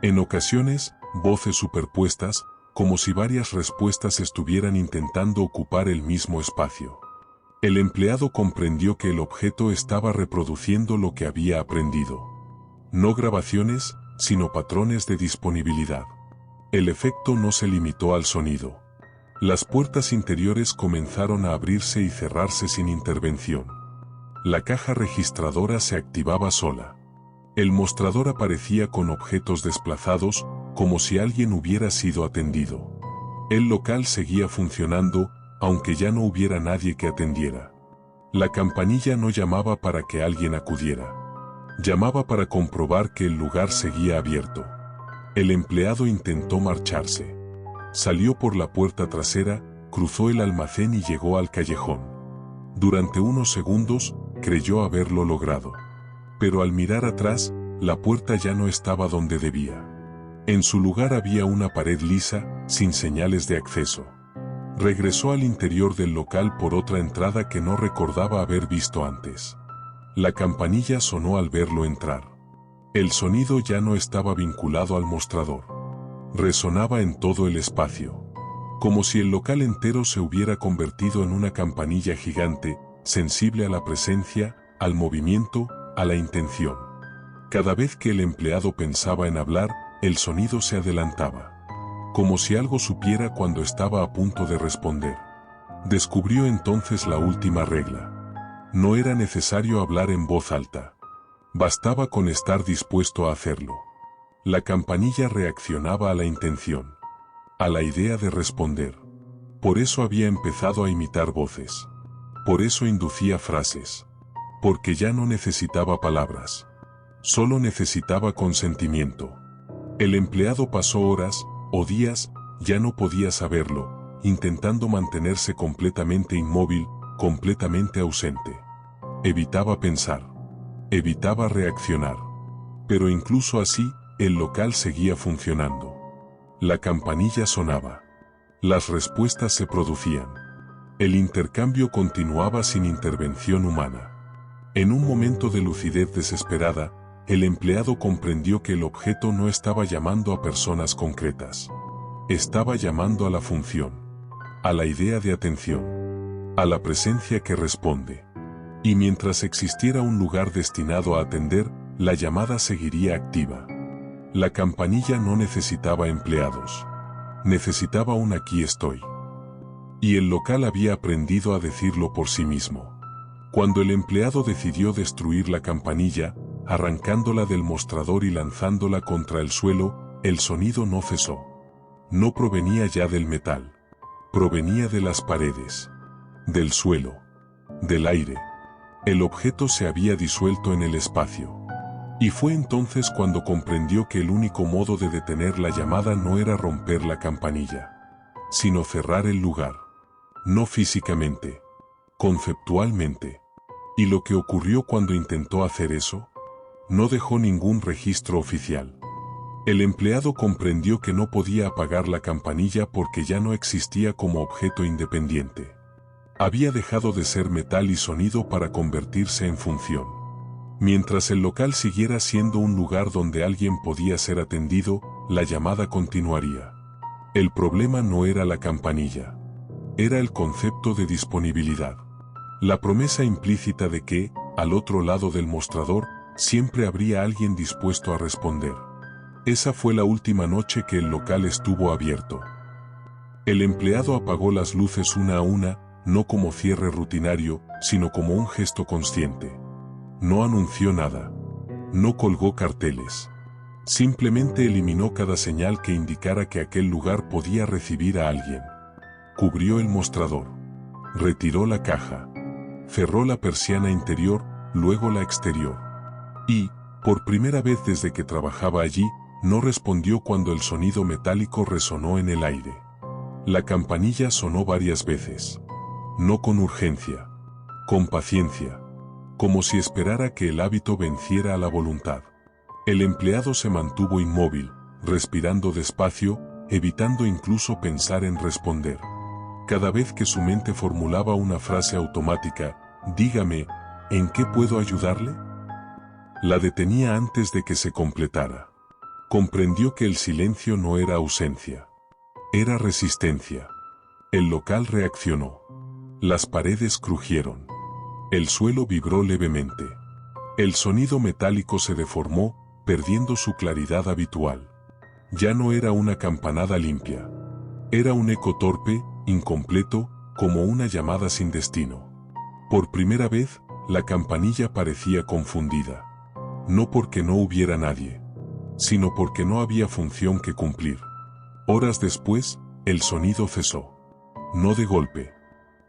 En ocasiones, voces superpuestas, como si varias respuestas estuvieran intentando ocupar el mismo espacio. El empleado comprendió que el objeto estaba reproduciendo lo que había aprendido. No grabaciones, sino patrones de disponibilidad. El efecto no se limitó al sonido. Las puertas interiores comenzaron a abrirse y cerrarse sin intervención. La caja registradora se activaba sola. El mostrador aparecía con objetos desplazados, como si alguien hubiera sido atendido. El local seguía funcionando, aunque ya no hubiera nadie que atendiera. La campanilla no llamaba para que alguien acudiera. Llamaba para comprobar que el lugar seguía abierto. El empleado intentó marcharse. Salió por la puerta trasera, cruzó el almacén y llegó al callejón. Durante unos segundos, creyó haberlo logrado. Pero al mirar atrás, la puerta ya no estaba donde debía. En su lugar había una pared lisa, sin señales de acceso. Regresó al interior del local por otra entrada que no recordaba haber visto antes. La campanilla sonó al verlo entrar. El sonido ya no estaba vinculado al mostrador. Resonaba en todo el espacio. Como si el local entero se hubiera convertido en una campanilla gigante, sensible a la presencia, al movimiento, a la intención. Cada vez que el empleado pensaba en hablar, el sonido se adelantaba. Como si algo supiera cuando estaba a punto de responder. Descubrió entonces la última regla. No era necesario hablar en voz alta. Bastaba con estar dispuesto a hacerlo. La campanilla reaccionaba a la intención. A la idea de responder. Por eso había empezado a imitar voces. Por eso inducía frases. Porque ya no necesitaba palabras. Solo necesitaba consentimiento. El empleado pasó horas, o días, ya no podía saberlo, intentando mantenerse completamente inmóvil, completamente ausente. Evitaba pensar. Evitaba reaccionar. Pero incluso así, el local seguía funcionando. La campanilla sonaba. Las respuestas se producían. El intercambio continuaba sin intervención humana. En un momento de lucidez desesperada, el empleado comprendió que el objeto no estaba llamando a personas concretas. Estaba llamando a la función. a la idea de atención, a la presencia que responde. Y mientras existiera un lugar destinado a atender, la llamada seguiría activa. La campanilla no necesitaba empleados. Necesitaba un aquí estoy. Y el local había aprendido a decirlo por sí mismo. Cuando el empleado decidió destruir la campanilla, arrancándola del mostrador y lanzándola contra el suelo, el sonido no cesó. No provenía ya del metal. Provenía de las paredes, del suelo, del aire. El objeto se había disuelto en el espacio. Y fue entonces cuando comprendió que el único modo de detener la llamada no era romper la campanilla, sino cerrar el lugar. No físicamente, conceptualmente. ¿Y lo que ocurrió cuando intentó hacer eso? No dejó ningún registro oficial. El empleado comprendió que no podía apagar la campanilla porque ya no existía como objeto independiente. Había dejado de ser metal y sonido para convertirse en función. Mientras el local siguiera siendo un lugar donde alguien podía ser atendido, la llamada continuaría. El problema no era la campanilla. Era el concepto de disponibilidad. La promesa implícita de que, al otro lado del mostrador, siempre habría alguien dispuesto a responder. Esa fue la última noche que el local estuvo abierto. El empleado apagó las luces una a una, no como cierre rutinario, sino como un gesto consciente. No anunció nada. No colgó carteles. Simplemente eliminó cada señal que indicara que aquel lugar podía recibir a alguien. Cubrió el mostrador. Retiró la caja. Cerró la persiana interior, luego la exterior. Y, por primera vez desde que trabajaba allí, no respondió cuando el sonido metálico resonó en el aire. La campanilla sonó varias veces. No con urgencia. Con paciencia. Como si esperara que el hábito venciera a la voluntad. El empleado se mantuvo inmóvil, respirando despacio, evitando incluso pensar en responder. Cada vez que su mente formulaba una frase automática, dígame, ¿en qué puedo ayudarle?, la detenía antes de que se completara. Comprendió que el silencio no era ausencia. Era resistencia. El local reaccionó. Las paredes crujieron. El suelo vibró levemente. El sonido metálico se deformó, perdiendo su claridad habitual. Ya no era una campanada limpia. Era un eco torpe, incompleto, como una llamada sin destino. Por primera vez, la campanilla parecía confundida. No porque no hubiera nadie, sino porque no había función que cumplir. Horas después, el sonido cesó. No de golpe.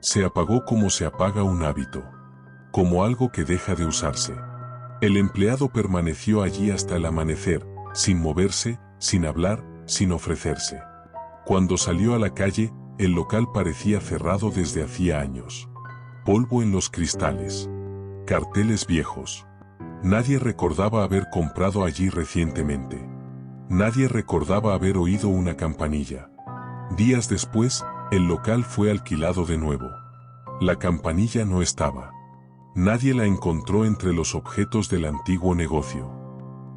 Se apagó como se apaga un hábito. Como algo que deja de usarse. El empleado permaneció allí hasta el amanecer, sin moverse, sin hablar, sin ofrecerse. Cuando salió a la calle, el local parecía cerrado desde hacía años. Polvo en los cristales. Carteles viejos. Nadie recordaba haber comprado allí recientemente. Nadie recordaba haber oído una campanilla. Días después, el local fue alquilado de nuevo. La campanilla no estaba. Nadie la encontró entre los objetos del antiguo negocio.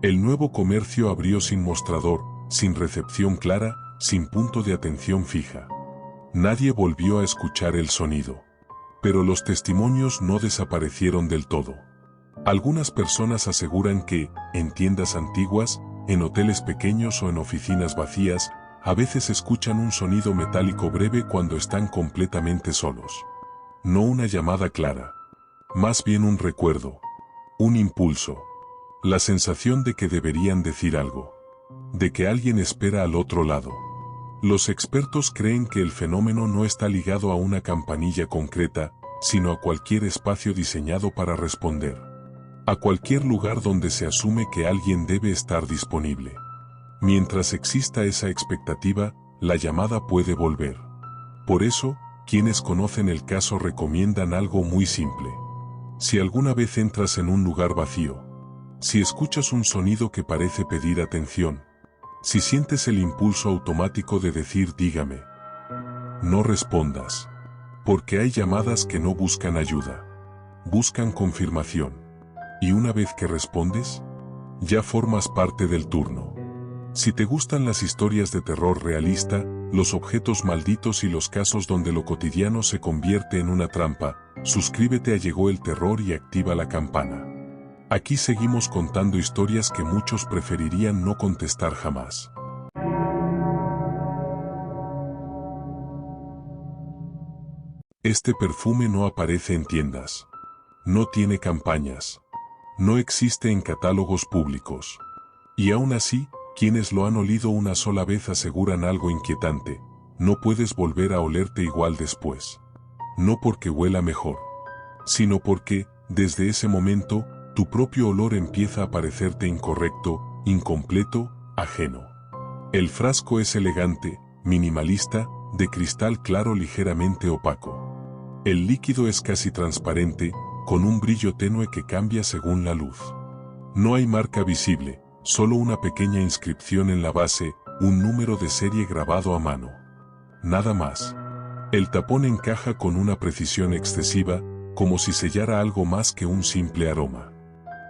El nuevo comercio abrió sin mostrador, sin recepción clara, sin punto de atención fija. Nadie volvió a escuchar el sonido. Pero los testimonios no desaparecieron del todo. Algunas personas aseguran que, en tiendas antiguas, en hoteles pequeños o en oficinas vacías, a veces escuchan un sonido metálico breve cuando están completamente solos. No una llamada clara. Más bien un recuerdo. Un impulso. La sensación de que deberían decir algo. De que alguien espera al otro lado. Los expertos creen que el fenómeno no está ligado a una campanilla concreta, sino a cualquier espacio diseñado para responder. A cualquier lugar donde se asume que alguien debe estar disponible. Mientras exista esa expectativa, la llamada puede volver. Por eso, quienes conocen el caso recomiendan algo muy simple. Si alguna vez entras en un lugar vacío, si escuchas un sonido que parece pedir atención, si sientes el impulso automático de decir dígame, no respondas. Porque hay llamadas que no buscan ayuda. Buscan confirmación. Y una vez que respondes, ya formas parte del turno. Si te gustan las historias de terror realista, los objetos malditos y los casos donde lo cotidiano se convierte en una trampa. Suscríbete a Llegó el Terror y activa la campana. Aquí seguimos contando historias que muchos preferirían no contestar jamás. Este perfume no aparece en tiendas. No tiene campañas. No existe en catálogos públicos. Y aún así, quienes lo han olido una sola vez aseguran algo inquietante: no puedes volver a olerte igual después. No porque huela mejor, sino porque, desde ese momento, tu propio olor empieza a parecerte incorrecto, incompleto, ajeno. El frasco es elegante, minimalista, de cristal claro ligeramente opaco. El líquido es casi transparente, con un brillo tenue que cambia según la luz. No hay marca visible, solo una pequeña inscripción en la base, un número de serie grabado a mano. Nada más. El tapón encaja con una precisión excesiva, como si sellara algo más que un simple aroma.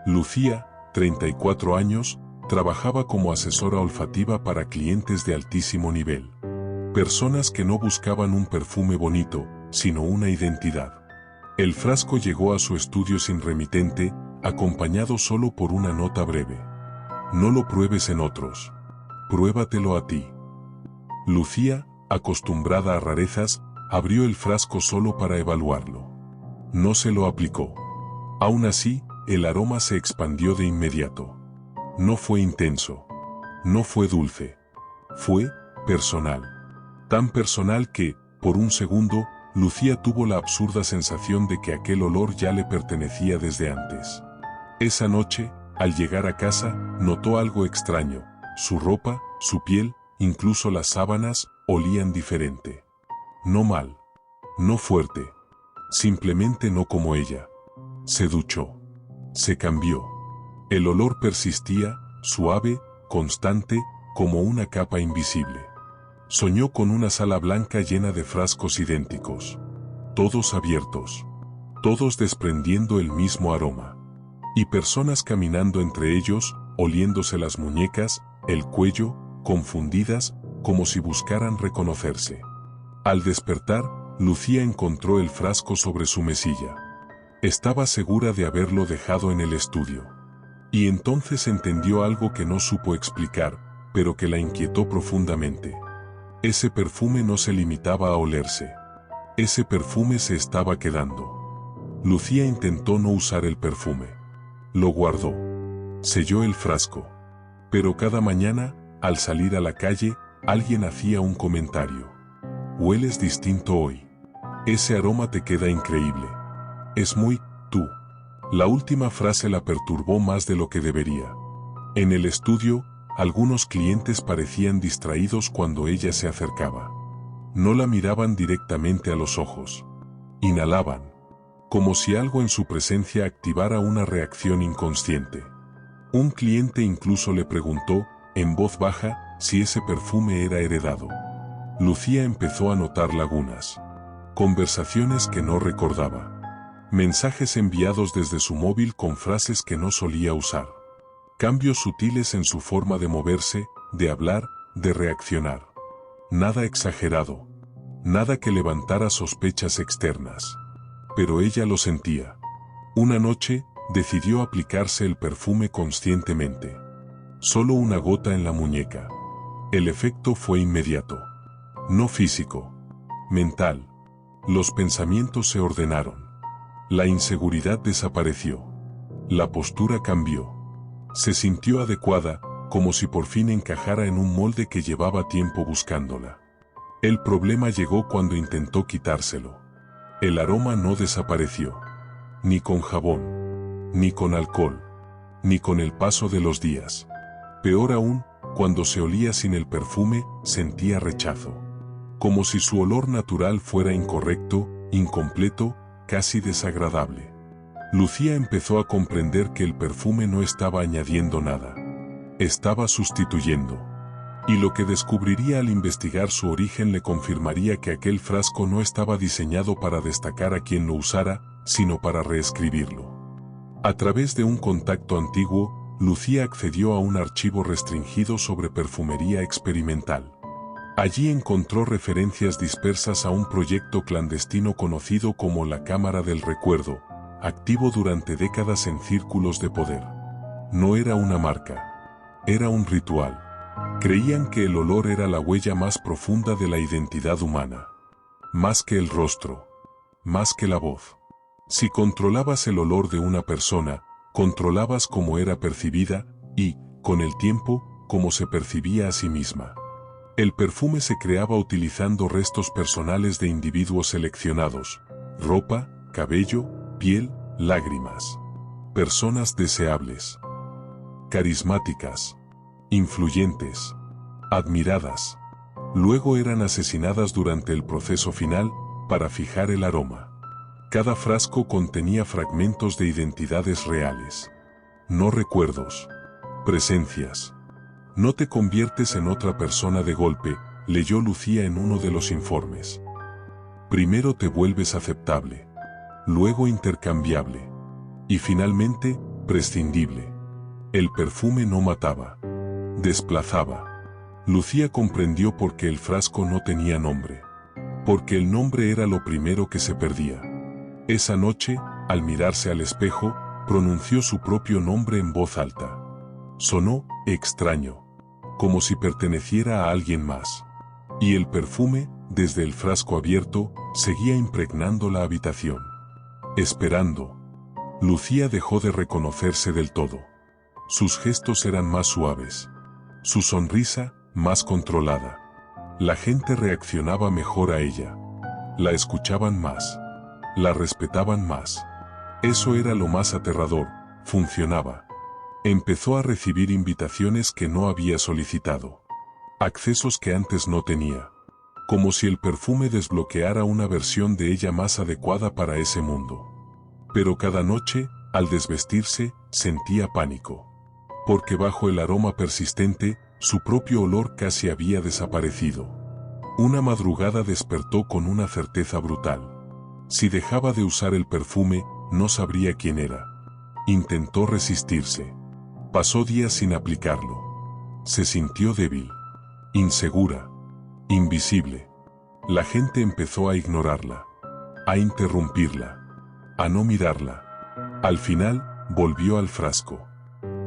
Lucía, 34 años, trabajaba como asesora olfativa para clientes de altísimo nivel. Personas que no buscaban un perfume bonito, sino una identidad. El frasco llegó a su estudio sin remitente, acompañado solo por una nota breve. No lo pruebes en otros. Pruébatelo a ti. Lucía, acostumbrada a rarezas, abrió el frasco solo para evaluarlo. No se lo aplicó. Aún así, el aroma se expandió de inmediato. No fue intenso. No fue dulce. Fue personal. Tan personal que, por un segundo, Lucía tuvo la absurda sensación de que aquel olor ya le pertenecía desde antes. Esa noche, al llegar a casa, notó algo extraño. Su ropa, su piel, incluso las sábanas, olían diferente. No mal. No fuerte. Simplemente no como ella. Se duchó. Se cambió. El olor persistía, suave, constante, como una capa invisible. Soñó con una sala blanca llena de frascos idénticos. Todos abiertos. Todos desprendiendo el mismo aroma. Y personas caminando entre ellos, oliéndose las muñecas, el cuello, confundidas, como si buscaran reconocerse. Al despertar, Lucía encontró el frasco sobre su mesilla. Estaba segura de haberlo dejado en el estudio. Y entonces entendió algo que no supo explicar, pero que la inquietó profundamente. Ese perfume no se limitaba a olerse. Ese perfume se estaba quedando. Lucía intentó no usar el perfume. Lo guardó. Selló el frasco. Pero cada mañana, al salir a la calle, alguien hacía un comentario. Hueles distinto hoy. Ese aroma te queda increíble. Es muy tú. La última frase la perturbó más de lo que debería. En el estudio, algunos clientes parecían distraídos cuando ella se acercaba. No la miraban directamente a los ojos. Inhalaban. Como si algo en su presencia activara una reacción inconsciente. Un cliente incluso le preguntó, en voz baja, si ese perfume era heredado. Lucía empezó a notar lagunas. Conversaciones que no recordaba. Mensajes enviados desde su móvil con frases que no solía usar. Cambios sutiles en su forma de moverse, de hablar, de reaccionar. Nada exagerado. Nada que levantara sospechas externas. Pero ella lo sentía. Una noche, decidió aplicarse el perfume conscientemente. Solo una gota en la muñeca. El efecto fue inmediato. No físico. Mental. Los pensamientos se ordenaron. La inseguridad desapareció. La postura cambió. Se sintió adecuada, como si por fin encajara en un molde que llevaba tiempo buscándola. El problema llegó cuando intentó quitárselo. El aroma no desapareció. Ni con jabón. Ni con alcohol. Ni con el paso de los días. Peor aún, cuando se olía sin el perfume, sentía rechazo. Como si su olor natural fuera incorrecto, incompleto, casi desagradable. Lucía empezó a comprender que el perfume no estaba añadiendo nada. Estaba sustituyendo. Y lo que descubriría al investigar su origen le confirmaría que aquel frasco no estaba diseñado para destacar a quien lo usara, sino para reescribirlo. A través de un contacto antiguo, Lucía accedió a un archivo restringido sobre perfumería experimental. Allí encontró referencias dispersas a un proyecto clandestino conocido como la Cámara del Recuerdo, activo durante décadas en círculos de poder. No era una marca, era un ritual. Creían que el olor era la huella más profunda de la identidad humana. Más que el rostro, más que la voz. Si controlabas el olor de una persona, controlabas cómo era percibida y, con el tiempo, cómo se percibía a sí misma. El perfume se creaba utilizando restos personales de individuos seleccionados: ropa, cabello, piel, lágrimas. Personas deseables, carismáticas, influyentes, admiradas. Luego eran asesinadas durante el proceso final para fijar el aroma. Cada frasco contenía fragmentos de identidades reales. No recuerdos, presencias. No te conviertes en otra persona de golpe, leyó Lucía en uno de los informes. Primero te vuelves aceptable, luego intercambiable, y finalmente, prescindible. El perfume no mataba, desplazaba. Lucía comprendió por qué el frasco no tenía nombre. Porque el nombre era lo primero que se perdía. Esa noche, al mirarse al espejo, pronunció su propio nombre en voz alta. Sonó extraño, como si perteneciera a alguien más. Y el perfume, desde el frasco abierto, seguía impregnando la habitación. Esperando. Lucía dejó de reconocerse del todo. Sus gestos eran más suaves. Su sonrisa, más controlada. La gente reaccionaba mejor a ella. La escuchaban más. La respetaban más. Eso era lo más aterrador, funcionaba. Empezó a recibir invitaciones que no había solicitado. Accesos que antes no tenía. Como si el perfume desbloqueara una versión de ella más adecuada para ese mundo. Pero cada noche, al desvestirse, sentía pánico. Porque bajo el aroma persistente, su propio olor casi había desaparecido. Una madrugada despertó con una certeza brutal. Si dejaba de usar el perfume, no sabría quién era. Intentó resistirse. Pasó días sin aplicarlo. Se sintió débil, insegura, invisible. La gente empezó a ignorarla, a interrumpirla, a no mirarla. Al final, volvió al frasco.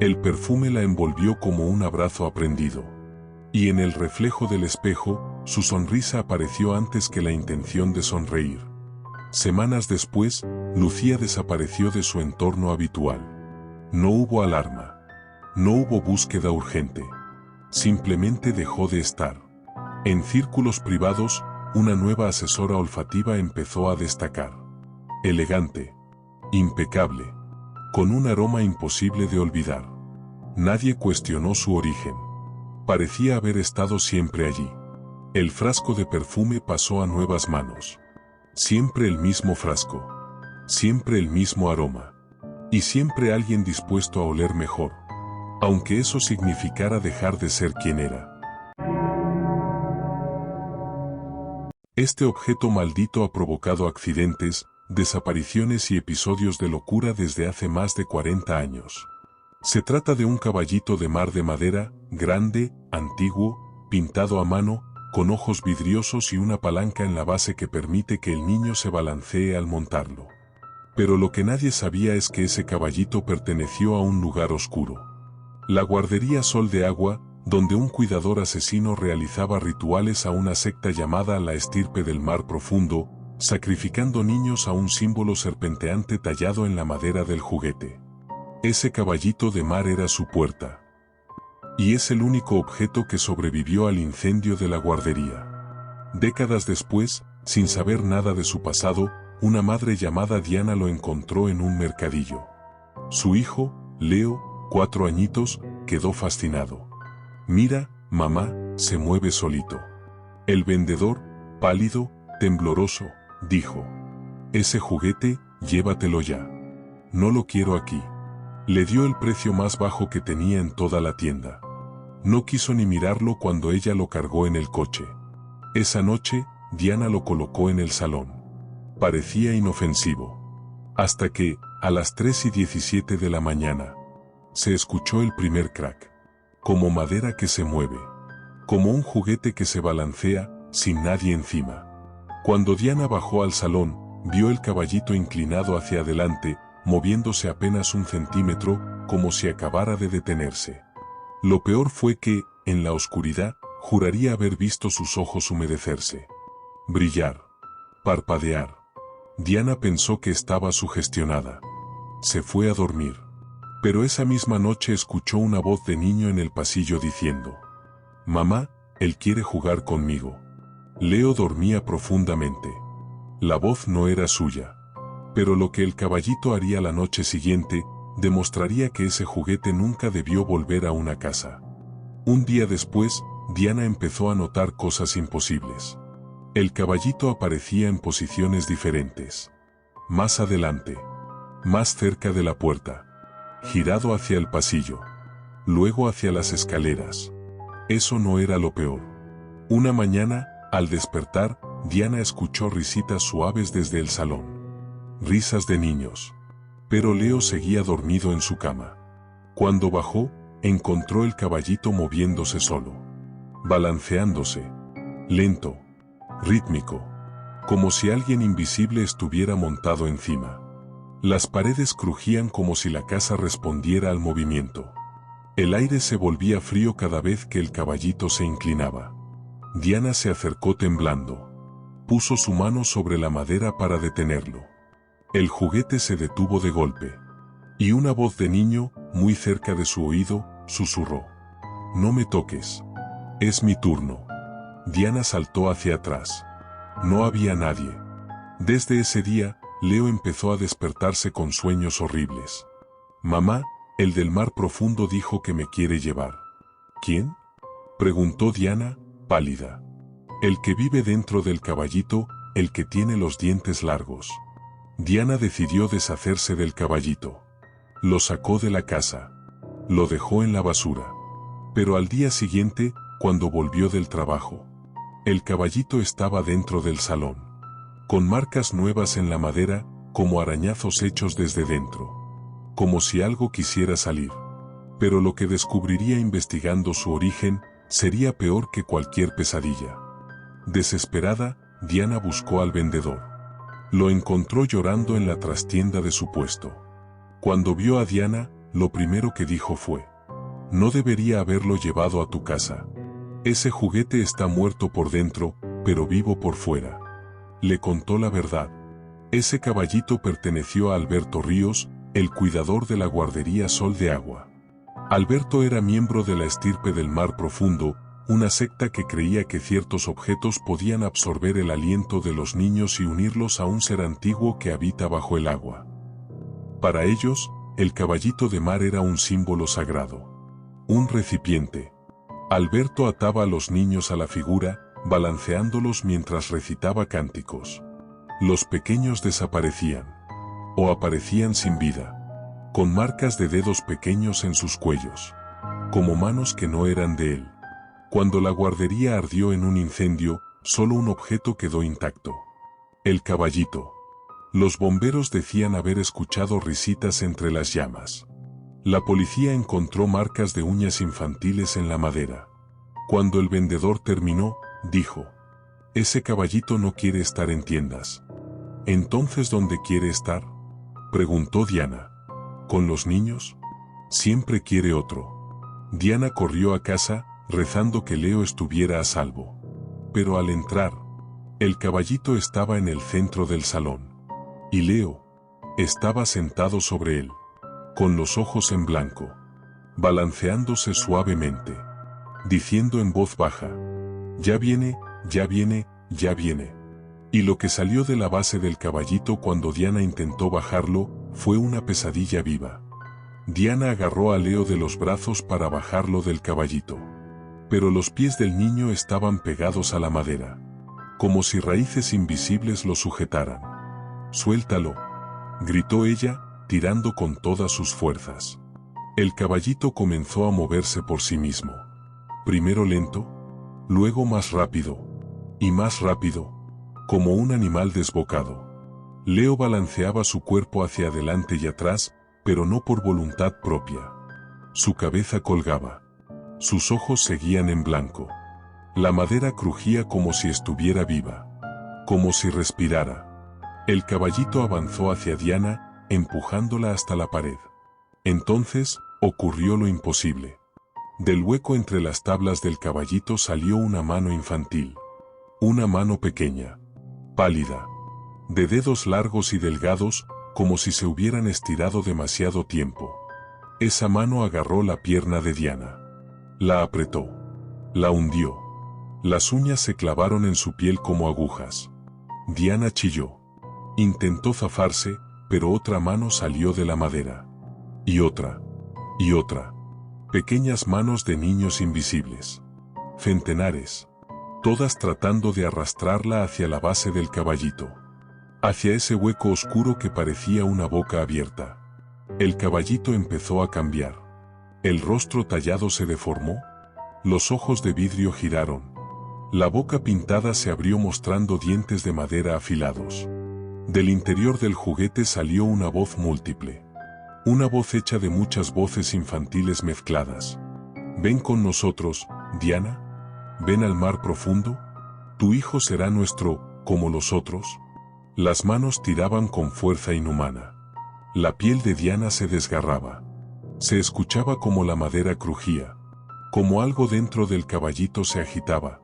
El perfume la envolvió como un abrazo aprendido. Y en el reflejo del espejo, su sonrisa apareció antes que la intención de sonreír. Semanas después, Lucía desapareció de su entorno habitual. No hubo alarma. No hubo búsqueda urgente. Simplemente dejó de estar. En círculos privados, una nueva asesora olfativa empezó a destacar. Elegante. Impecable. Con un aroma imposible de olvidar. Nadie cuestionó su origen. Parecía haber estado siempre allí. El frasco de perfume pasó a nuevas manos. Siempre el mismo frasco. Siempre el mismo aroma. Y siempre alguien dispuesto a oler mejor. Aunque eso significara dejar de ser quien era. Este objeto maldito ha provocado accidentes, desapariciones y episodios de locura desde hace más de 40 años. Se trata de un caballito de mar de madera, grande, antiguo, pintado a mano, con ojos vidriosos y una palanca en la base que permite que el niño se balancee al montarlo. Pero lo que nadie sabía es que ese caballito perteneció a un lugar oscuro. La guardería Sol de Agua, donde un cuidador asesino realizaba rituales a una secta llamada la Estirpe del Mar Profundo, sacrificando niños a un símbolo serpenteante tallado en la madera del juguete. Ese caballito de mar era su puerta. Y es el único objeto que sobrevivió al incendio de la guardería. Décadas después, sin saber nada de su pasado, una madre llamada Diana lo encontró en un mercadillo. Su hijo, Leo, 4 añitos, quedó fascinado. Mira, mamá, se mueve solito. El vendedor, pálido, tembloroso, dijo. Ese juguete, llévatelo ya. No lo quiero aquí. Le dio el precio más bajo que tenía en toda la tienda. No quiso ni mirarlo cuando ella lo cargó en el coche. Esa noche, Diana lo colocó en el salón. Parecía inofensivo. Hasta que, a las 3:17 de la mañana, se escuchó el primer crack. Como madera que se mueve. como un juguete que se balancea, sin nadie encima. Cuando Diana bajó al salón, vio el caballito inclinado hacia adelante, moviéndose apenas 1 centímetro, como si acabara de detenerse. Lo peor fue que, en la oscuridad, juraría haber visto sus ojos humedecerse, brillar, parpadear. Diana pensó que estaba sugestionada. Se fue a dormir. Pero esa misma noche escuchó una voz de niño en el pasillo diciendo: «Mamá, él quiere jugar conmigo». Leo dormía profundamente. La voz no era suya. Pero lo que el caballito haría la noche siguiente, demostraría que ese juguete nunca debió volver a una casa. Un día después, Diana empezó a notar cosas imposibles. El caballito aparecía en posiciones diferentes. Más adelante. Más cerca de la puerta. Girado hacia el pasillo. Luego hacia las escaleras. Eso no era lo peor. Una mañana, al despertar, Diana escuchó risitas suaves desde el salón. Risas de niños. Pero Leo seguía dormido en su cama. Cuando bajó, encontró el caballito moviéndose solo. Balanceándose. Lento. Rítmico. Como si alguien invisible estuviera montado encima. Las paredes crujían como si la casa respondiera al movimiento. El aire se volvía frío cada vez que el caballito se inclinaba. Diana se acercó temblando. Puso su mano sobre la madera para detenerlo. El juguete se detuvo de golpe. Y una voz de niño, muy cerca de su oído, susurró: «No me toques. Es mi turno». Diana saltó hacia atrás. No había nadie. Desde ese día, Leo empezó a despertarse con sueños horribles. «Mamá, el del mar profundo dijo que me quiere llevar». «¿Quién?», preguntó Diana, pálida. «El que vive dentro del caballito, el que tiene los dientes largos». Diana decidió deshacerse del caballito. Lo sacó de la casa. Lo dejó en la basura. Pero al día siguiente, cuando volvió del trabajo, el caballito estaba dentro del salón, con marcas nuevas en la madera, como arañazos hechos desde dentro. Como si algo quisiera salir. Pero lo que descubriría investigando su origen, sería peor que cualquier pesadilla. Desesperada, Diana buscó al vendedor. Lo encontró llorando en la trastienda de su puesto. Cuando vio a Diana, lo primero que dijo fue: «No debería haberlo llevado a tu casa. Ese juguete está muerto por dentro, pero vivo por fuera». Le contó la verdad. Ese caballito perteneció a Alberto Ríos, el cuidador de la guardería Sol de Agua. Alberto era miembro de la estirpe del mar profundo, una secta que creía que ciertos objetos podían absorber el aliento de los niños y unirlos a un ser antiguo que habita bajo el agua. Para ellos, el caballito de mar era un símbolo sagrado. Un recipiente. Alberto ataba a los niños a la figura, balanceándolos mientras recitaba cánticos. Los pequeños desaparecían. O aparecían sin vida. Con marcas de dedos pequeños en sus cuellos. Como manos que no eran de él. Cuando la guardería ardió en un incendio, solo un objeto quedó intacto. El caballito. Los bomberos decían haber escuchado risitas entre las llamas. La policía encontró marcas de uñas infantiles en la madera. Cuando el vendedor terminó, dijo: «Ese caballito no quiere estar en tiendas». «¿Entonces dónde quiere estar?», preguntó Diana. «¿Con los niños?». «Siempre quiere otro». Diana corrió a casa, rezando que Leo estuviera a salvo. Pero al entrar, el caballito estaba en el centro del salón. Y Leo estaba sentado sobre él, con los ojos en blanco, balanceándose suavemente, diciendo en voz baja: «Ya viene, ya viene, ya viene». Y lo que salió de la base del caballito cuando Diana intentó bajarlo, fue una pesadilla viva. Diana agarró a Leo de los brazos para bajarlo del caballito. Pero los pies del niño estaban pegados a la madera, como si raíces invisibles lo sujetaran. «Suéltalo», gritó ella, tirando con todas sus fuerzas. El caballito comenzó a moverse por sí mismo. Primero lento, luego más rápido, y más rápido, como un animal desbocado. Leo balanceaba su cuerpo hacia adelante y atrás, pero no por voluntad propia. Su cabeza colgaba. Sus ojos seguían en blanco. La madera crujía como si estuviera viva, como si respirara. El caballito avanzó hacia Diana, empujándola hasta la pared. Entonces, ocurrió lo imposible. Del hueco entre las tablas del caballito salió una mano infantil. Una mano pequeña, pálida, de dedos largos y delgados, como si se hubieran estirado demasiado tiempo. Esa mano agarró la pierna de Diana. La apretó. La hundió. Las uñas se clavaron en su piel como agujas. Diana chilló. Intentó zafarse, pero otra mano salió de la madera. Y otra. Y otra. Pequeñas manos de niños invisibles. Centenares. Todas tratando de arrastrarla hacia la base del caballito. Hacia ese hueco oscuro que parecía una boca abierta. El caballito empezó a cambiar. El rostro tallado se deformó. Los ojos de vidrio giraron. La boca pintada se abrió mostrando dientes de madera afilados. Del interior del juguete salió una voz múltiple. Una voz hecha de muchas voces infantiles mezcladas. Ven con nosotros, Diana. Ven al mar profundo. Tu hijo será nuestro, como los otros. Las manos tiraban con fuerza inhumana. La piel de Diana se desgarraba. Se escuchaba como la madera crujía. Como algo dentro del caballito se agitaba.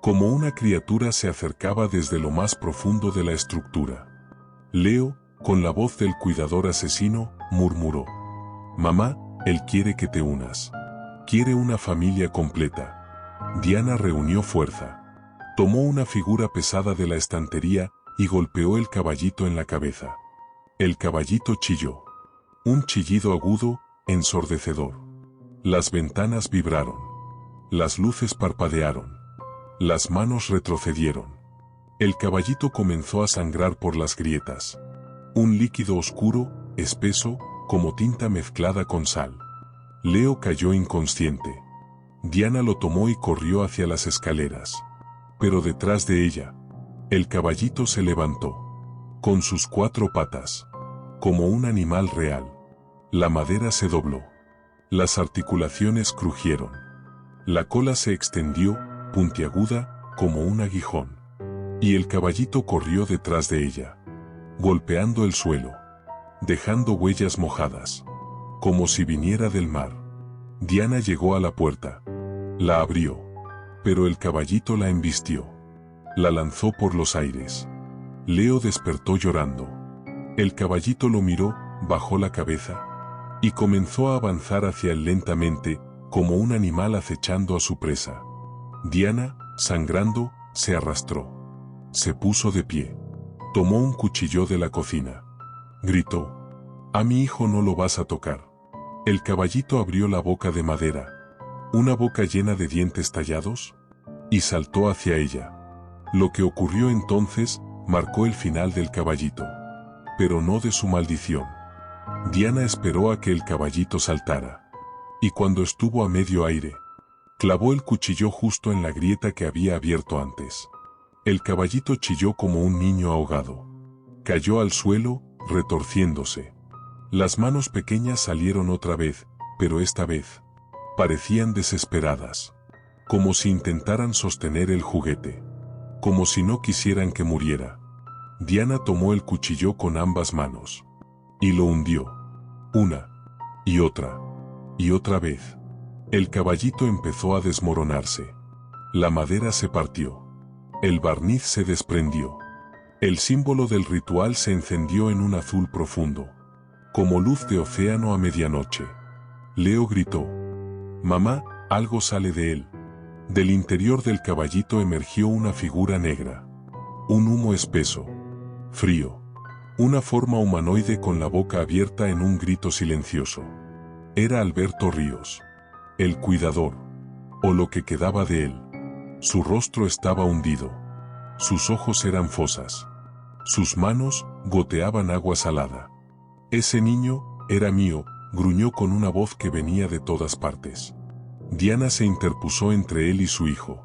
Como una criatura se acercaba desde lo más profundo de la estructura. Leo, con la voz del cuidador asesino, murmuró. Mamá, él quiere que te unas. Quiere una familia completa. Diana reunió fuerza. Tomó una figura pesada de la estantería y golpeó el caballito en la cabeza. El caballito chilló. Un chillido agudo, ensordecedor. Las ventanas vibraron. Las luces parpadearon. Las manos retrocedieron. El caballito comenzó a sangrar por las grietas. Un líquido oscuro, espeso, como tinta mezclada con sal. Leo cayó inconsciente. Diana lo tomó y corrió hacia las escaleras. Pero detrás de ella, el caballito se levantó. Con sus 4 patas. Como un animal real. La madera se dobló. Las articulaciones crujieron. La cola se extendió, puntiaguda, como un aguijón. Y el caballito corrió detrás de ella. Golpeando el suelo. Dejando huellas mojadas. Como si viniera del mar. Diana llegó a la puerta. La abrió. Pero el caballito la embistió. La lanzó por los aires. Leo despertó llorando. El caballito lo miró, bajó la cabeza. Y comenzó a avanzar hacia él lentamente, como un animal acechando a su presa. Diana, sangrando, se arrastró. Se puso de pie. Tomó un cuchillo de la cocina. Gritó. A mi hijo no lo vas a tocar. El caballito abrió la boca de madera. Una boca llena de dientes tallados. Y saltó hacia ella. Lo que ocurrió entonces, marcó el final del caballito. Pero no de su maldición. Diana esperó a que el caballito saltara. Y cuando estuvo a medio aire, clavó el cuchillo justo en la grieta que había abierto antes. El caballito chilló como un niño ahogado. Cayó al suelo, retorciéndose. Las manos pequeñas salieron otra vez, pero esta vez parecían desesperadas. Como si intentaran sostener el juguete. Como si no quisieran que muriera. Diana tomó el cuchillo con ambas manos. Y lo hundió. Una. Y otra. Y otra vez. El caballito empezó a desmoronarse. La madera se partió. El barniz se desprendió. El símbolo del ritual se encendió en un azul profundo. Como luz de océano a medianoche. Leo gritó. Mamá, algo sale de él. Del interior del caballito emergió una figura negra. Un humo espeso. Frío. Una forma humanoide con la boca abierta en un grito silencioso. Era Alberto Ríos. El cuidador. O lo que quedaba de él. Su rostro estaba hundido. Sus ojos eran fosas. Sus manos goteaban agua salada. Ese niño era mío, gruñó con una voz que venía de todas partes. Diana se interpuso entre él y su hijo.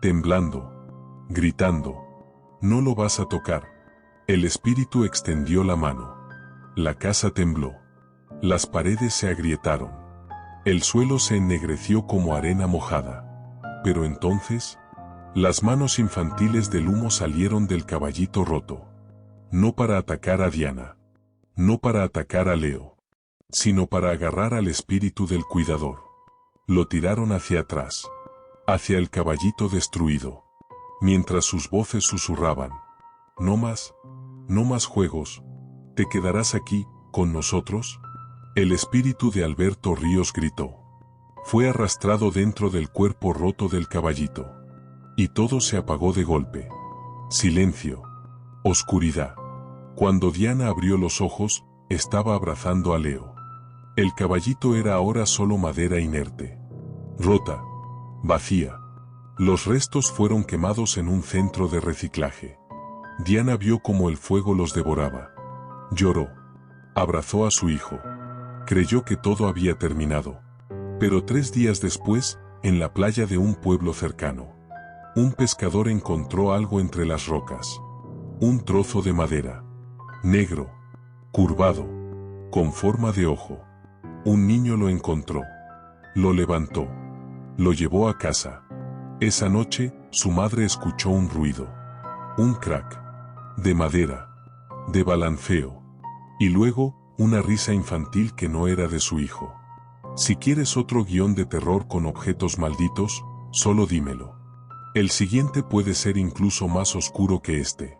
Temblando. Gritando. No lo vas a tocar. El espíritu extendió la mano. La casa tembló. Las paredes se agrietaron. El suelo se ennegreció como arena mojada. Pero entonces, Las manos infantiles del humo salieron del caballito roto. No para atacar a Diana. No para atacar a Leo. Sino para agarrar al espíritu del cuidador. Lo tiraron hacia atrás. Hacia el caballito destruido. Mientras sus voces susurraban. No más juegos. ¿Te quedarás aquí, con nosotros? El espíritu de Alberto Ríos gritó. Fue arrastrado dentro del cuerpo roto del caballito. Y todo se apagó de golpe. Silencio. Oscuridad. Cuando Diana abrió los ojos, estaba abrazando a Leo. El caballito era ahora solo madera inerte. Rota. Vacía. Los restos fueron quemados en un centro de reciclaje. Diana vio cómo el fuego los devoraba. Lloró. Abrazó a su hijo. Creyó que todo había terminado. Pero 3 días después, en la playa de un pueblo cercano, un pescador encontró algo entre las rocas. Un trozo de madera. Negro. Curvado. Con forma de ojo. Un niño lo encontró. Lo levantó. Lo llevó a casa. Esa noche, su madre escuchó un ruido. Un crack. De madera. De balanceo. Y luego, una risa infantil que no era de su hijo. Si quieres otro guión de terror con objetos malditos, solo dímelo. El siguiente puede ser incluso más oscuro que este.